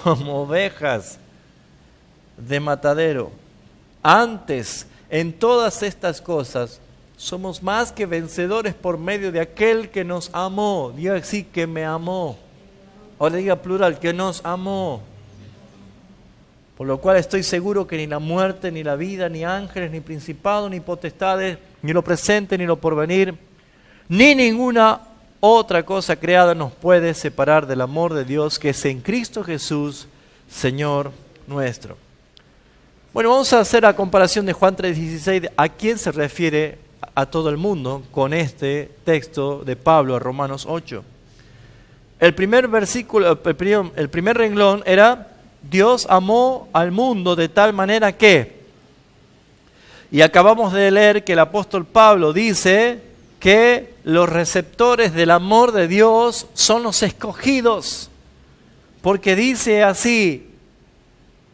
Como ovejas de matadero. Antes, en todas estas cosas, somos más que vencedores por medio de aquel que nos amó. Diga así, que me amó. Ahora diga plural, que nos amó. Por lo cual estoy seguro que ni la muerte, ni la vida, ni ángeles, ni principados, ni potestades, ni lo presente, ni lo porvenir, ni ninguna otra cosa creada nos puede separar del amor de Dios que es en Cristo Jesús, Señor nuestro. Bueno, vamos a hacer la comparación de Juan 3:16, a quién se refiere a todo el mundo con este texto de Pablo a Romanos 8. El primer versículo, el primer renglón era, Dios amó al mundo de tal manera que, y acabamos de leer que el apóstol Pablo dice que los receptores del amor de Dios son los escogidos, porque dice así,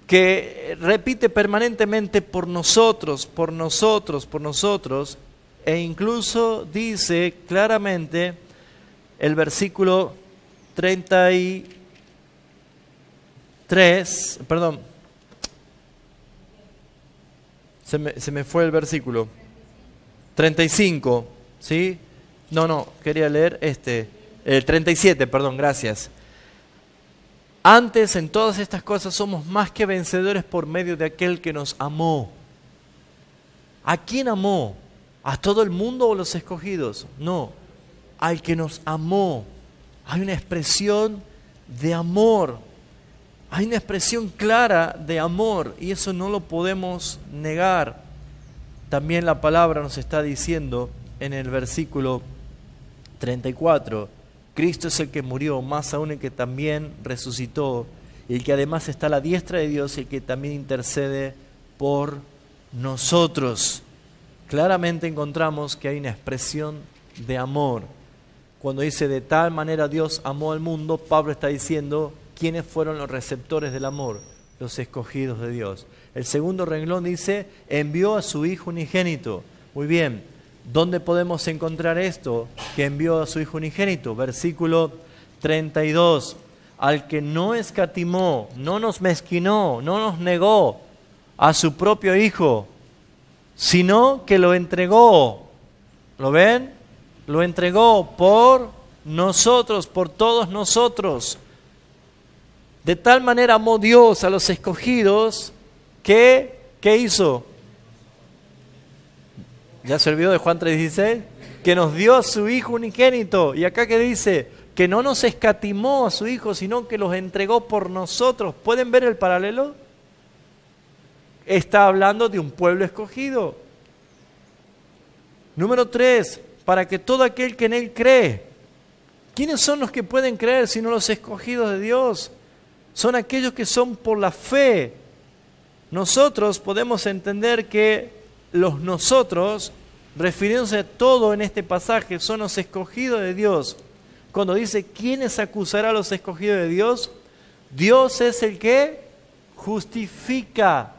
que repite permanentemente por nosotros, por nosotros, por nosotros, e incluso dice claramente el versículo 33, perdón, se me fue el versículo, 35, ¿sí? No, quería leer el 37, perdón, gracias. Antes, en todas estas cosas, somos más que vencedores por medio de aquel que nos amó. ¿A quién amó? ¿A todo el mundo o los escogidos? No, al que nos amó. Hay una expresión de amor. Hay una expresión clara de amor y eso no lo podemos negar. También la palabra nos está diciendo en el versículo 34, Cristo es el que murió, más aún el que también resucitó, y el que además está a la diestra de Dios y el que también intercede por nosotros. Claramente encontramos que hay una expresión de amor. Cuando dice de tal manera Dios amó al mundo, Pablo está diciendo quiénes fueron los receptores del amor, los escogidos de Dios. El segundo renglón dice, envió a su Hijo unigénito. Muy bien, ¿dónde podemos encontrar esto? Que envió a su Hijo unigénito. Versículo 32. Al que no escatimó, no nos mezquinó, no nos negó a su propio Hijo, sino que lo entregó. ¿Lo ven? Lo entregó por nosotros, por todos nosotros. De tal manera amó Dios a los escogidos que, ¿qué hizo? ¿Ya se olvidó de Juan 3:16? Que nos dio a su Hijo unigénito. Y acá que dice, que no nos escatimó a su Hijo, sino que los entregó por nosotros. ¿Pueden ver el paralelo? Está hablando de un pueblo escogido. Número 3, para que todo aquel que en Él cree. ¿Quiénes son los que pueden creer sino los escogidos de Dios? Son aquellos que son por la fe. Nosotros podemos entender que los nosotros refiriéndose a todo en este pasaje, son los escogidos de Dios. Cuando dice, ¿quiénes acusará a los escogidos de Dios? Dios es el que justifica.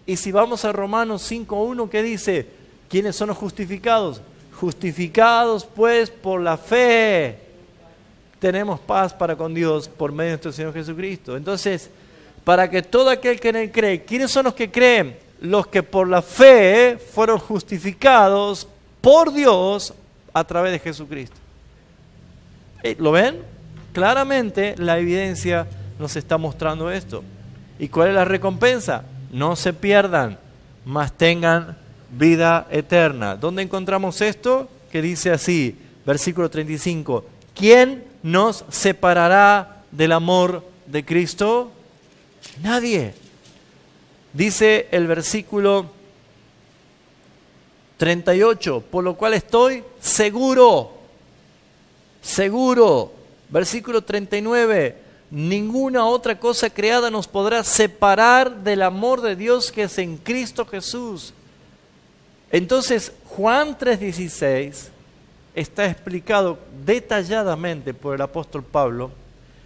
Y si vamos a Romanos 5:1, ¿qué dice? ¿Quiénes son los justificados? Justificados pues por la fe, tenemos paz para con Dios por medio de nuestro Señor Jesucristo. Entonces, para que todo aquel que en Él cree, ¿quiénes son los que creen? Los que por la fe fueron justificados por Dios a través de Jesucristo. ¿Lo ven? Claramente la evidencia nos está mostrando esto. ¿Y cuál es la recompensa? No se pierdan, mas tengan vida eterna. ¿Dónde encontramos esto? Que dice así, versículo 35. ¿Quién nos separará del amor de Cristo? Nadie. Dice el versículo 38, por lo cual estoy seguro. Versículo 39, ninguna otra cosa creada nos podrá separar del amor de Dios que es en Cristo Jesús. Entonces, Juan 3:16 está explicado detalladamente por el apóstol Pablo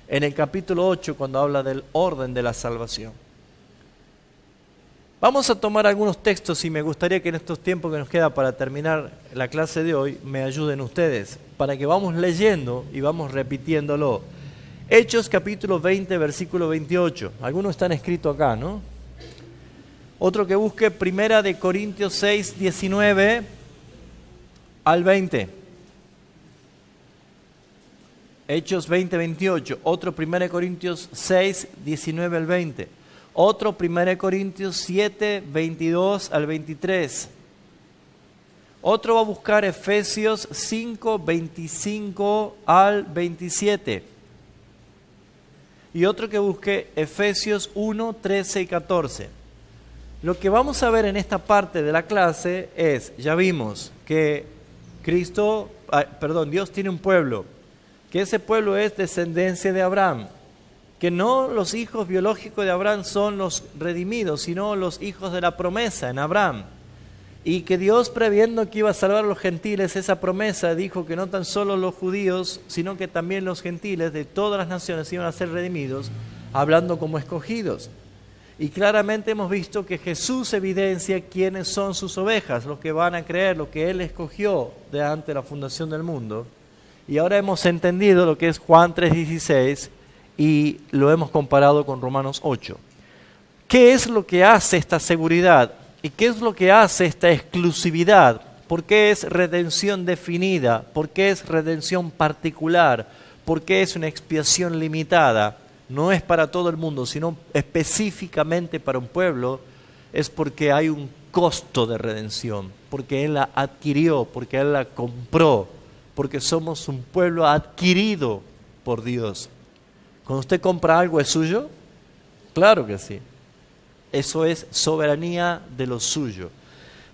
en el capítulo 8 cuando habla del orden de la salvación. Vamos a tomar algunos textos y me gustaría que en estos tiempos que nos queda para terminar la clase de hoy me ayuden ustedes para que vamos leyendo y vamos repitiéndolo. Hechos capítulo 20, versículo 28. Algunos están escritos acá, ¿no? Otro que busque Primera de Corintios 6, 19 al 20. Hechos 20, 28. Otro Primera de Corintios 6, 19 al 20. Otro 1 Corintios 7, 22 al 23. Otro va a buscar Efesios 5, 25 al 27. Y otro que busque Efesios 1, 13 y 14. Lo que vamos a ver en esta parte de la clase es, ya vimos que Dios tiene un pueblo, que ese pueblo es descendencia de Abraham. Que no los hijos biológicos de Abraham son los redimidos, sino los hijos de la promesa en Abraham. Y que Dios, previendo que iba a salvar a los gentiles, esa promesa dijo que no tan solo los judíos, sino que también los gentiles de todas las naciones iban a ser redimidos, hablando como escogidos. Y claramente hemos visto que Jesús evidencia quiénes son sus ovejas, los que van a creer, lo que Él escogió de antes de la fundación del mundo. Y ahora hemos entendido lo que es Juan 3:16, y lo hemos comparado con Romanos 8. ¿Qué es lo que hace esta seguridad? ¿Y qué es lo que hace esta exclusividad? ¿Por qué es redención definida? ¿Por qué es redención particular? ¿Por qué es una expiación limitada? No es para todo el mundo, sino específicamente para un pueblo. Es porque hay un costo de redención, porque Él la adquirió, porque Él la compró, porque somos un pueblo adquirido por Dios. Cuando usted compra algo, ¿es suyo? Claro que sí. Eso es soberanía de lo suyo.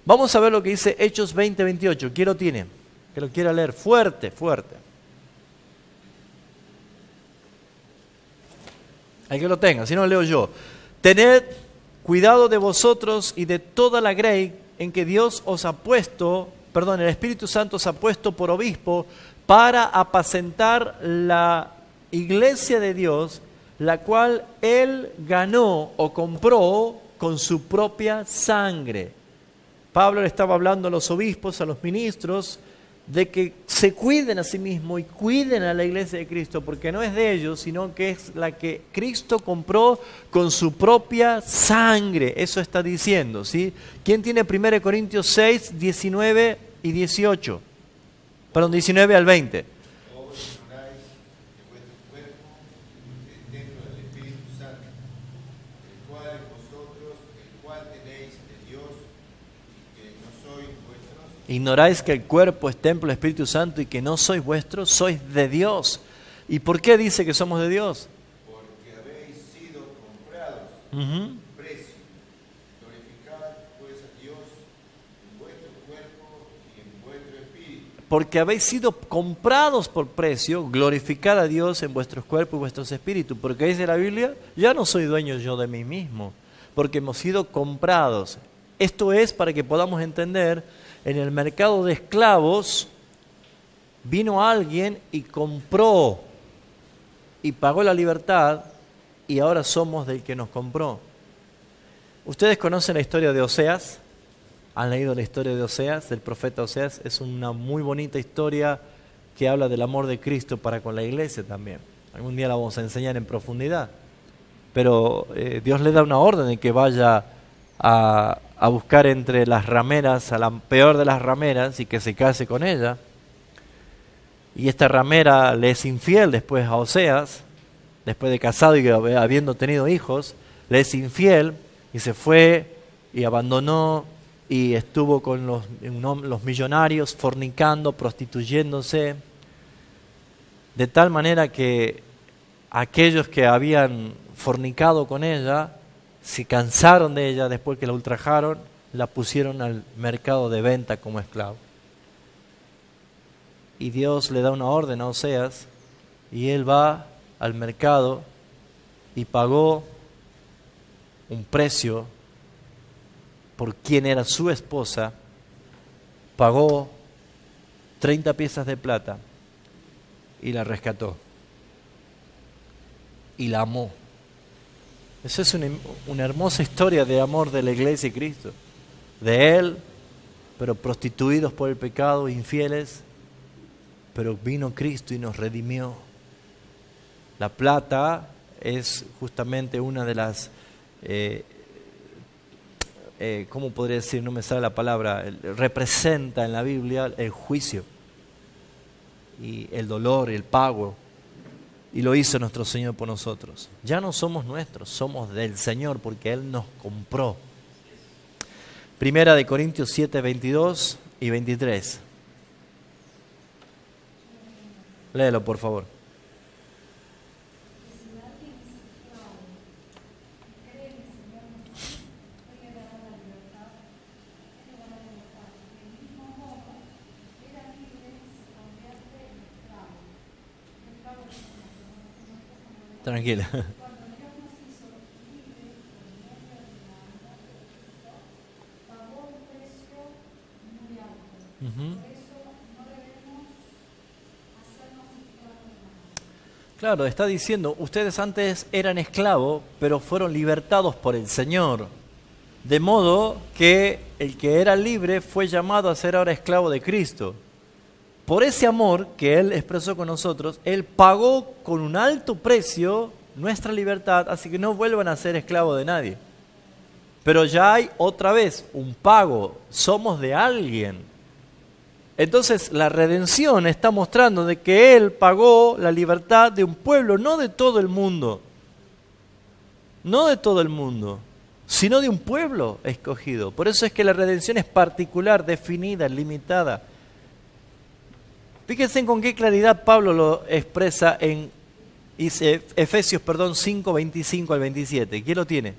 Vamos a ver lo que dice Hechos 20, 28. ¿Quién lo tiene? Que lo quiera leer fuerte, fuerte. Hay que lo tenga, si no leo yo. Tened cuidado de vosotros y de toda la grey en que Dios os ha puesto, el Espíritu Santo os ha puesto por obispo para apacentar la iglesia de Dios, la cual Él ganó o compró con su propia sangre. Pablo le estaba hablando a los obispos, a los ministros, de que se cuiden a sí mismos y cuiden a la iglesia de Cristo, porque no es de ellos, sino que es la que Cristo compró con su propia sangre. Eso está diciendo, ¿sí? ¿Quién tiene 1 Corintios 6, 19 y 18? 19 al 20. Ignoráis que el cuerpo es templo del Espíritu Santo y que no sois vuestros, sois de Dios. ¿Y por qué dice que somos de Dios? Porque habéis sido comprados por precio. Glorificad pues a Dios en vuestro cuerpo y en vuestro espíritu. Porque habéis sido comprados por precio, glorificad a Dios en vuestros cuerpos y vuestros espíritus. Porque dice la Biblia, ya no soy dueño yo de mí mismo, porque hemos sido comprados. Esto es para que podamos entender, en el mercado de esclavos vino alguien y compró y pagó la libertad y ahora somos del que nos compró. ¿Ustedes conocen la historia de Oseas? ¿Han leído la historia de Oseas, del profeta Oseas? Es una muy bonita historia que habla del amor de Cristo para con la iglesia también. Algún día la vamos a enseñar en profundidad. Pero Dios le da una orden de que vaya a buscar entre las rameras, a la peor de las rameras, y que se case con ella. Y esta ramera le es infiel después a Oseas, después de casado y habiendo tenido hijos, le es infiel y se fue y abandonó y estuvo con los millonarios fornicando, prostituyéndose, de tal manera que aquellos que habían fornicado con ella se cansaron de ella después que la ultrajaron, la pusieron al mercado de venta como esclavo. Y Dios le da una orden a Oseas y él va al mercado y pagó un precio por quien era su esposa, pagó 30 piezas de plata y la rescató y la amó. Esa es una hermosa historia de amor de la iglesia y Cristo, de Él, pero prostituidos por el pecado, infieles, pero vino Cristo y nos redimió. La plata es justamente una de las, ¿cómo podría decir? No me sale la palabra. Representa en la Biblia el juicio y el dolor y el pago. Y lo hizo nuestro Señor por nosotros. Ya no somos nuestros, somos del Señor porque Él nos compró. Primera de Corintios 7, 22 y 23. Léelo, por favor. Tranquila. Claro, está diciendo, ustedes antes eran esclavos, pero fueron libertados por el Señor. De modo que el que era libre fue llamado a ser ahora esclavo de Cristo. Por ese amor que Él expresó con nosotros, Él pagó con un alto precio nuestra libertad, así que no vuelvan a ser esclavos de nadie. Pero ya hay otra vez un pago, somos de alguien. Entonces la redención está mostrando de que Él pagó la libertad de un pueblo, no de todo el mundo. No de todo el mundo, sino de un pueblo escogido. Por eso es que la redención es particular, definida, limitada. Fíjense con qué claridad Pablo lo expresa en Efesios 5, 25 al 27. ¿Quién lo tiene?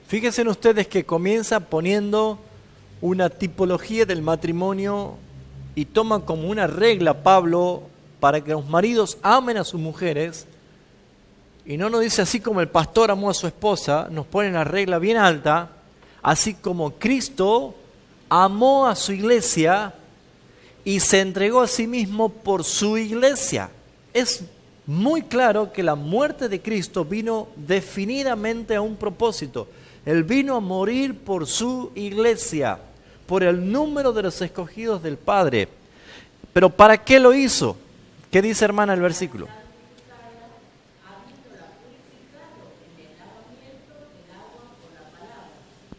Fíjense ustedes que comienza poniendo una tipología del matrimonio y toma como una regla Pablo para que los maridos amen a sus mujeres. Y no nos dice así como el pastor amó a su esposa, nos pone la regla bien alta, así como Cristo amó a su iglesia y se entregó a sí mismo por su iglesia. Es muy claro que la muerte de Cristo vino definidamente a un propósito. Él vino a morir por su iglesia, por el número de los escogidos del Padre. ¿Pero para qué lo hizo? ¿Qué dice, hermana, el versículo?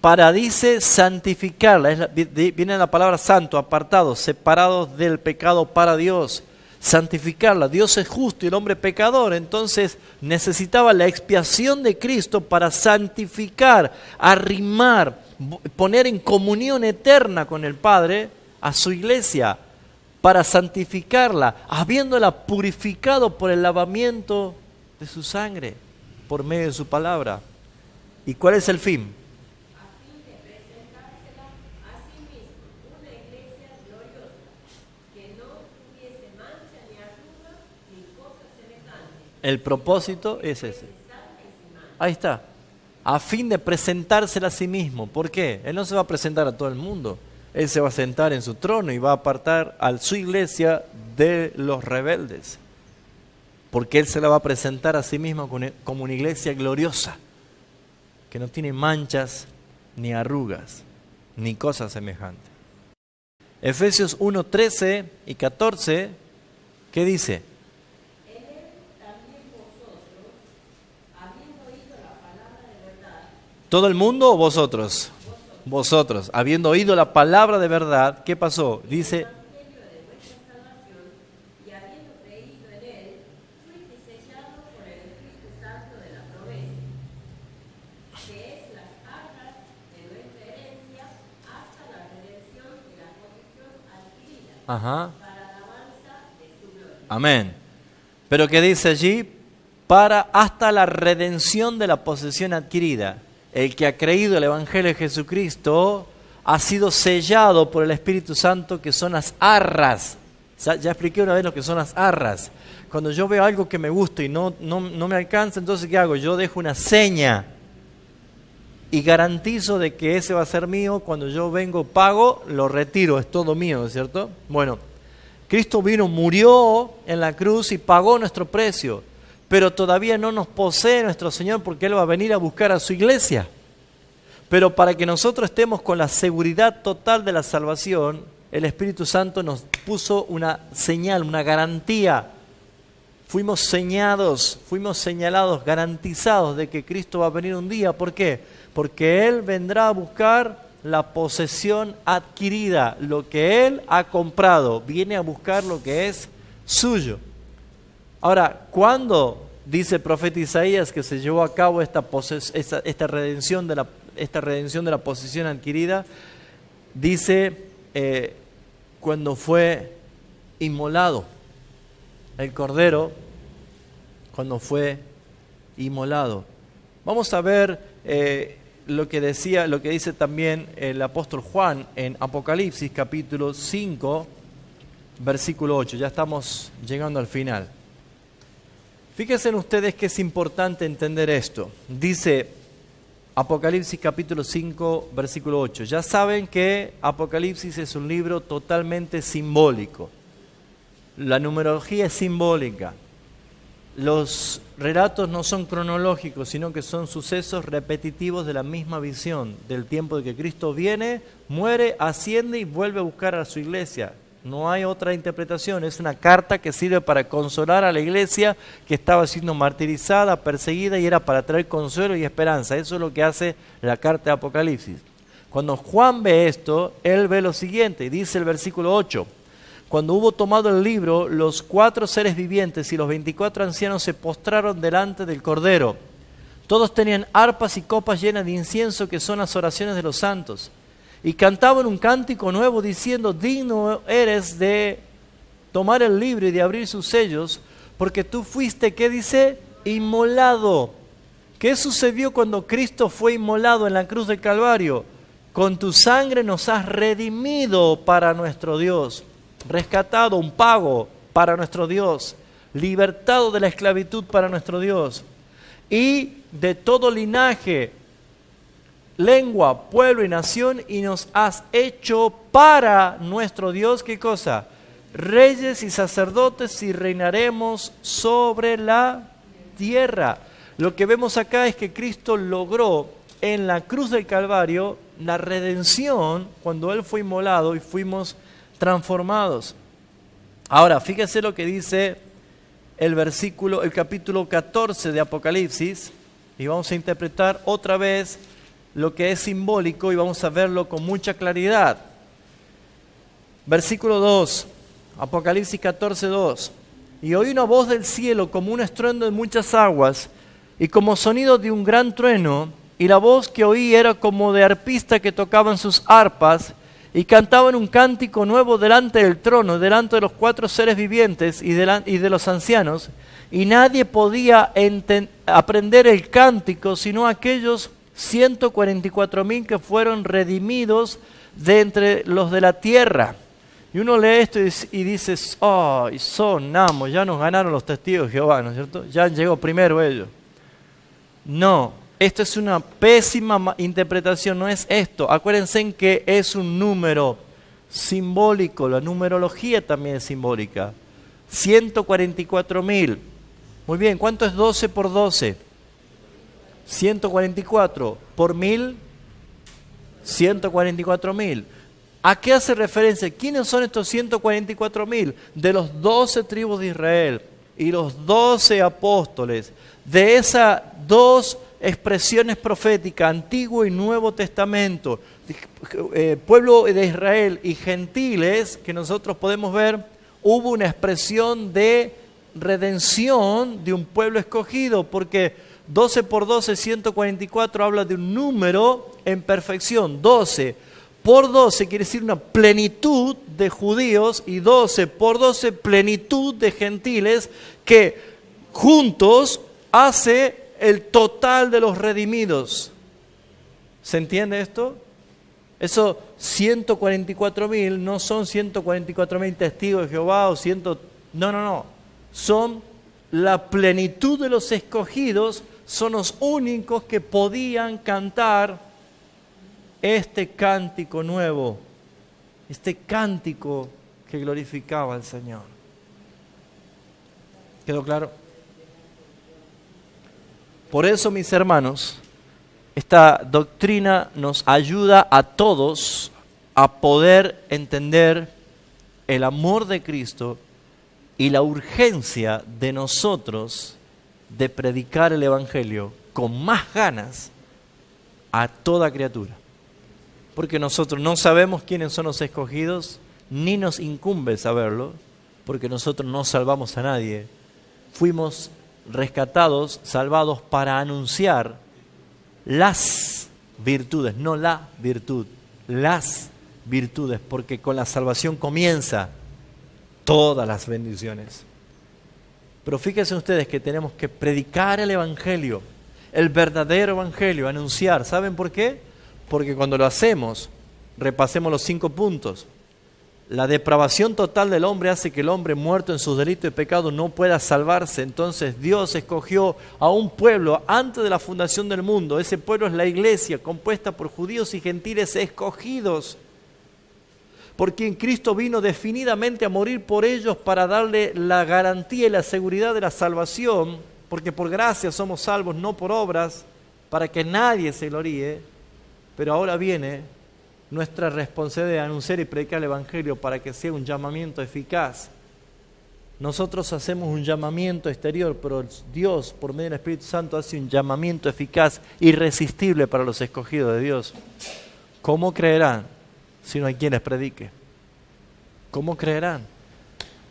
Para, dice, santificarla. Viene la palabra santo, apartados, separados del pecado para Dios. Santificarla. Dios es justo y el hombre pecador. Entonces necesitaba la expiación de Cristo para santificar, arrimar, poner en comunión eterna con el Padre a su iglesia. Para santificarla, habiéndola purificado por el lavamiento de su sangre, por medio de su palabra. ¿Y cuál es el fin? El propósito es ese. Ahí está. A fin de presentársela a sí mismo. ¿Por qué? Él no se va a presentar a todo el mundo. Él se va a sentar en su trono y va a apartar a su iglesia de los rebeldes. Porque Él se la va a presentar a sí mismo como una iglesia gloriosa, que no tiene manchas, ni arrugas, ni cosas semejantes. Efesios 1, 13 y 14, ¿qué dice? ¿Todo el mundo o vosotros? Vosotros, habiendo oído la palabra de verdad, ¿qué pasó? Dice, ajá. Amén. Pero ¿qué dice allí? Para hasta la redención de la posesión adquirida. El que ha creído el Evangelio de Jesucristo ha sido sellado por el Espíritu Santo, que son las arras. Ya expliqué una vez lo que son las arras. Cuando yo veo algo que me gusta y no me alcanza, entonces ¿qué hago? Yo dejo una seña y garantizo de que ese va a ser mío. Cuando yo vengo, pago, lo retiro, es todo mío, ¿cierto? Bueno, Cristo vino, murió en la cruz y pagó nuestro precio. Pero todavía no nos posee nuestro Señor, porque Él va a venir a buscar a su iglesia. Pero para que nosotros estemos con la seguridad total de la salvación, el Espíritu Santo nos puso una señal, una garantía. Fuimos señalados, garantizados de que Cristo va a venir un día. ¿Por qué? Porque Él vendrá a buscar la posesión adquirida, lo que Él ha comprado. Viene a buscar lo que es suyo. Ahora, ¿cuándo dice el profeta Isaías que se llevó a cabo esta redención de la posesión adquirida? Dice cuando fue inmolado el Cordero, cuando fue inmolado. Vamos a ver lo que dice también el apóstol Juan en Apocalipsis capítulo 5, versículo 8. Ya estamos llegando al final. Fíjense ustedes que es importante entender esto. Dice Apocalipsis capítulo 5, versículo 8. Ya saben que Apocalipsis es un libro totalmente simbólico. La numerología es simbólica. Los relatos no son cronológicos, sino que son sucesos repetitivos de la misma visión, del tiempo de que Cristo viene, muere, asciende y vuelve a buscar a su iglesia. No hay otra interpretación, es una carta que sirve para consolar a la iglesia que estaba siendo martirizada, perseguida, y era para traer consuelo y esperanza. Eso es lo que hace la carta de Apocalipsis. Cuando Juan ve esto, él ve lo siguiente, dice el versículo 8. Cuando hubo tomado el libro, los 4 seres vivientes y los 24 ancianos se postraron delante del Cordero. Todos tenían arpas y copas llenas de incienso, que son las oraciones de los santos. Y cantaban un cántico nuevo diciendo: digno eres de tomar el libro y de abrir sus sellos, porque tú fuiste, ¿qué dice? Inmolado. ¿Qué sucedió cuando Cristo fue inmolado en la cruz del Calvario? Con tu sangre nos has redimido para nuestro Dios, rescatado, un pago para nuestro Dios, libertado de la esclavitud para nuestro Dios, y de todo linaje, lengua, pueblo y nación, y nos has hecho para nuestro Dios, ¿qué cosa? Reyes y sacerdotes, y reinaremos sobre la tierra. Lo que vemos acá es que Cristo logró en la cruz del Calvario la redención cuando Él fue inmolado y fuimos transformados. Ahora, fíjense lo que dice el capítulo 14 de Apocalipsis, y vamos a interpretar otra vez lo que es simbólico y vamos a verlo con mucha claridad. Versículo 2, Apocalipsis 14, 2. Y oí una voz del cielo como un estruendo de muchas aguas y como sonido de un gran trueno, y la voz que oí era como de arpistas que tocaban sus arpas y cantaban un cántico nuevo delante del trono, delante de los 4 seres vivientes y de los ancianos, y nadie podía aprender el cántico sino aquellos 144,000 que fueron redimidos de entre los de la tierra. Y uno lee esto y dice, ¡ay, sonamos! Ya nos ganaron los testigos de Jehová, ¿no es cierto? Ya han llegado primero ellos. No, esto es una pésima interpretación, no es esto. Acuérdense en que es un número simbólico, la numerología también es simbólica. 144.000. Muy bien, ¿cuánto es 12 por 12? 144 por 1000, 144.000. ¿A qué hace referencia? ¿Quiénes son estos 144.000? De los 12 tribus de Israel y los 12 apóstoles. De esas dos expresiones proféticas, Antiguo y Nuevo Testamento, pueblo de Israel y gentiles, que nosotros podemos ver, hubo una expresión de redención de un pueblo escogido, porque 12 por 12, 144, habla de un número en perfección. 12 por 12 quiere decir una plenitud de judíos y 12 por 12 plenitud de gentiles que juntos hace el total de los redimidos. ¿Se entiende esto? Esos 144.000 no son 144.000 testigos de Jehová o no. Son la plenitud de los escogidos, son los únicos que podían cantar este cántico nuevo, este cántico que glorificaba al Señor. ¿Quedó claro? Por eso, mis hermanos, esta doctrina nos ayuda a todos a poder entender el amor de Cristo y la urgencia de nosotros de predicar el Evangelio con más ganas a toda criatura. Porque nosotros no sabemos quiénes son los escogidos, ni nos incumbe saberlo, porque nosotros no salvamos a nadie. Fuimos rescatados, salvados para anunciar las virtudes, no la virtud, las virtudes, porque con la salvación comienza todas las bendiciones. Pero fíjense ustedes que tenemos que predicar el Evangelio, el verdadero Evangelio, anunciar. ¿Saben por qué? Porque cuando lo hacemos, repasemos los 5 puntos. La depravación total del hombre hace que el hombre muerto en sus delitos y pecados no pueda salvarse. Entonces Dios escogió a un pueblo antes de la fundación del mundo. Ese pueblo es la iglesia, compuesta por judíos y gentiles escogidos, por quien Cristo vino definidamente a morir por ellos para darle la garantía y la seguridad de la salvación, porque por gracia somos salvos, no por obras, para que nadie se gloríe. Pero ahora viene nuestra responsabilidad de anunciar y predicar el Evangelio para que sea un llamamiento eficaz. Nosotros hacemos un llamamiento exterior, pero Dios, por medio del Espíritu Santo, hace un llamamiento eficaz, irresistible para los escogidos de Dios. ¿Cómo creerán si no hay quien les predique? ¿Cómo creerán?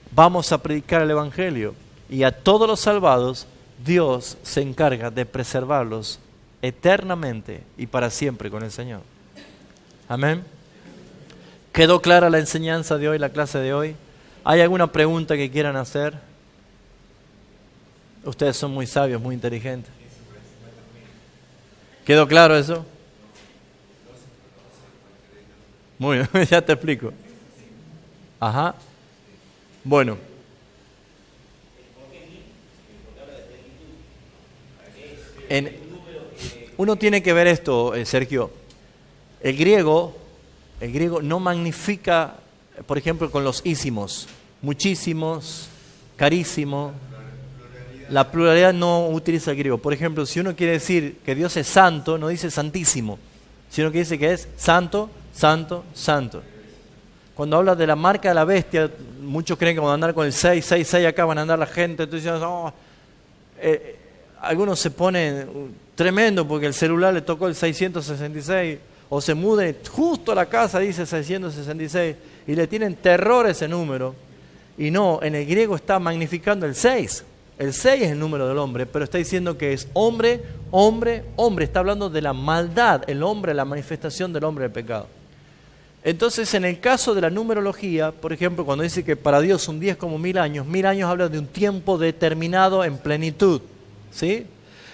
Vamos a predicar el Evangelio y a todos los salvados Dios se encarga de preservarlos eternamente y para siempre con el Señor. Amén. ¿Quedó clara la enseñanza de hoy, la clase de hoy? ¿Hay alguna pregunta que quieran hacer? Ustedes son muy sabios, muy inteligentes. ¿Quedó claro eso? Muy bien, ya te explico. Ajá. Bueno. Uno tiene que ver esto, Sergio. El griego no magnifica, por ejemplo, con los ísimos, muchísimos, carísimo. La pluralidad no utiliza el griego. Por ejemplo, si uno quiere decir que Dios es santo, no dice santísimo, sino que dice que es santo, santo, santo. Cuando habla de la marca de la bestia, muchos creen que van a andar con el 666, acá van a andar la gente. Entonces, algunos se ponen tremendo porque el celular le tocó el 666, o se mude justo a la casa, dice 666, y le tienen terror a ese número. Y no, en el griego está magnificando el 6. El 6 es el número del hombre, pero está diciendo que es hombre, hombre, hombre. Está hablando de la maldad, el hombre, la manifestación del hombre del pecado. Entonces, en el caso de la numerología, por ejemplo, cuando dice que para Dios un día es como 1000 años habla de un tiempo determinado en plenitud, ¿sí?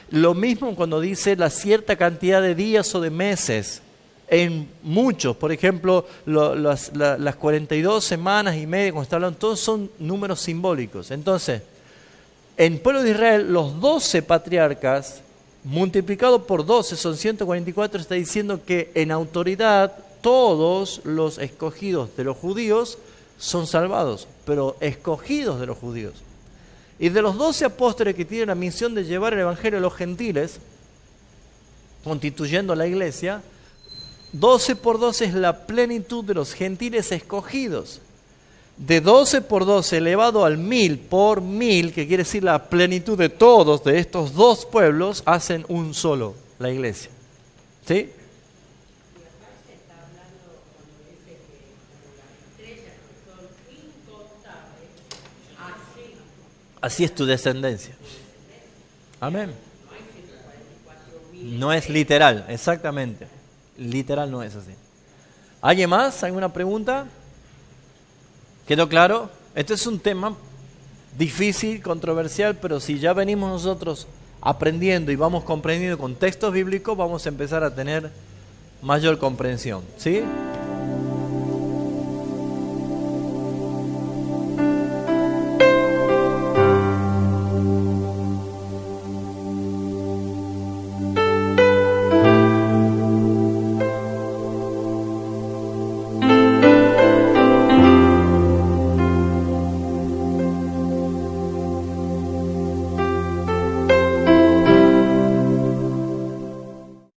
Lo mismo cuando dice la cierta cantidad de días o de meses. en muchos. Por ejemplo, las 42 semanas y media, como está hablando, todos son números simbólicos. Entonces, en el pueblo de Israel, los 12 patriarcas, multiplicado por 12, son 144, está diciendo que en autoridad todos los escogidos de los judíos son salvados, pero escogidos de los judíos. Y de los 12 apóstoles que tienen la misión de llevar el evangelio a los gentiles, constituyendo la iglesia, 12 por 12 es la plenitud de los gentiles escogidos. De 12 por 12 elevado al 1000 por 1000, que quiere decir la plenitud de todos de estos dos pueblos, hacen un solo, la iglesia. ¿Sí? Así es tu descendencia. Amén. No es literal, exactamente. Literal no es así. ¿Alguien más? ¿Alguna pregunta? ¿Quedó claro? Este es un tema difícil, controversial, pero si ya venimos nosotros aprendiendo y vamos comprendiendo con textos bíblicos, vamos a empezar a tener mayor comprensión. ¿Sí?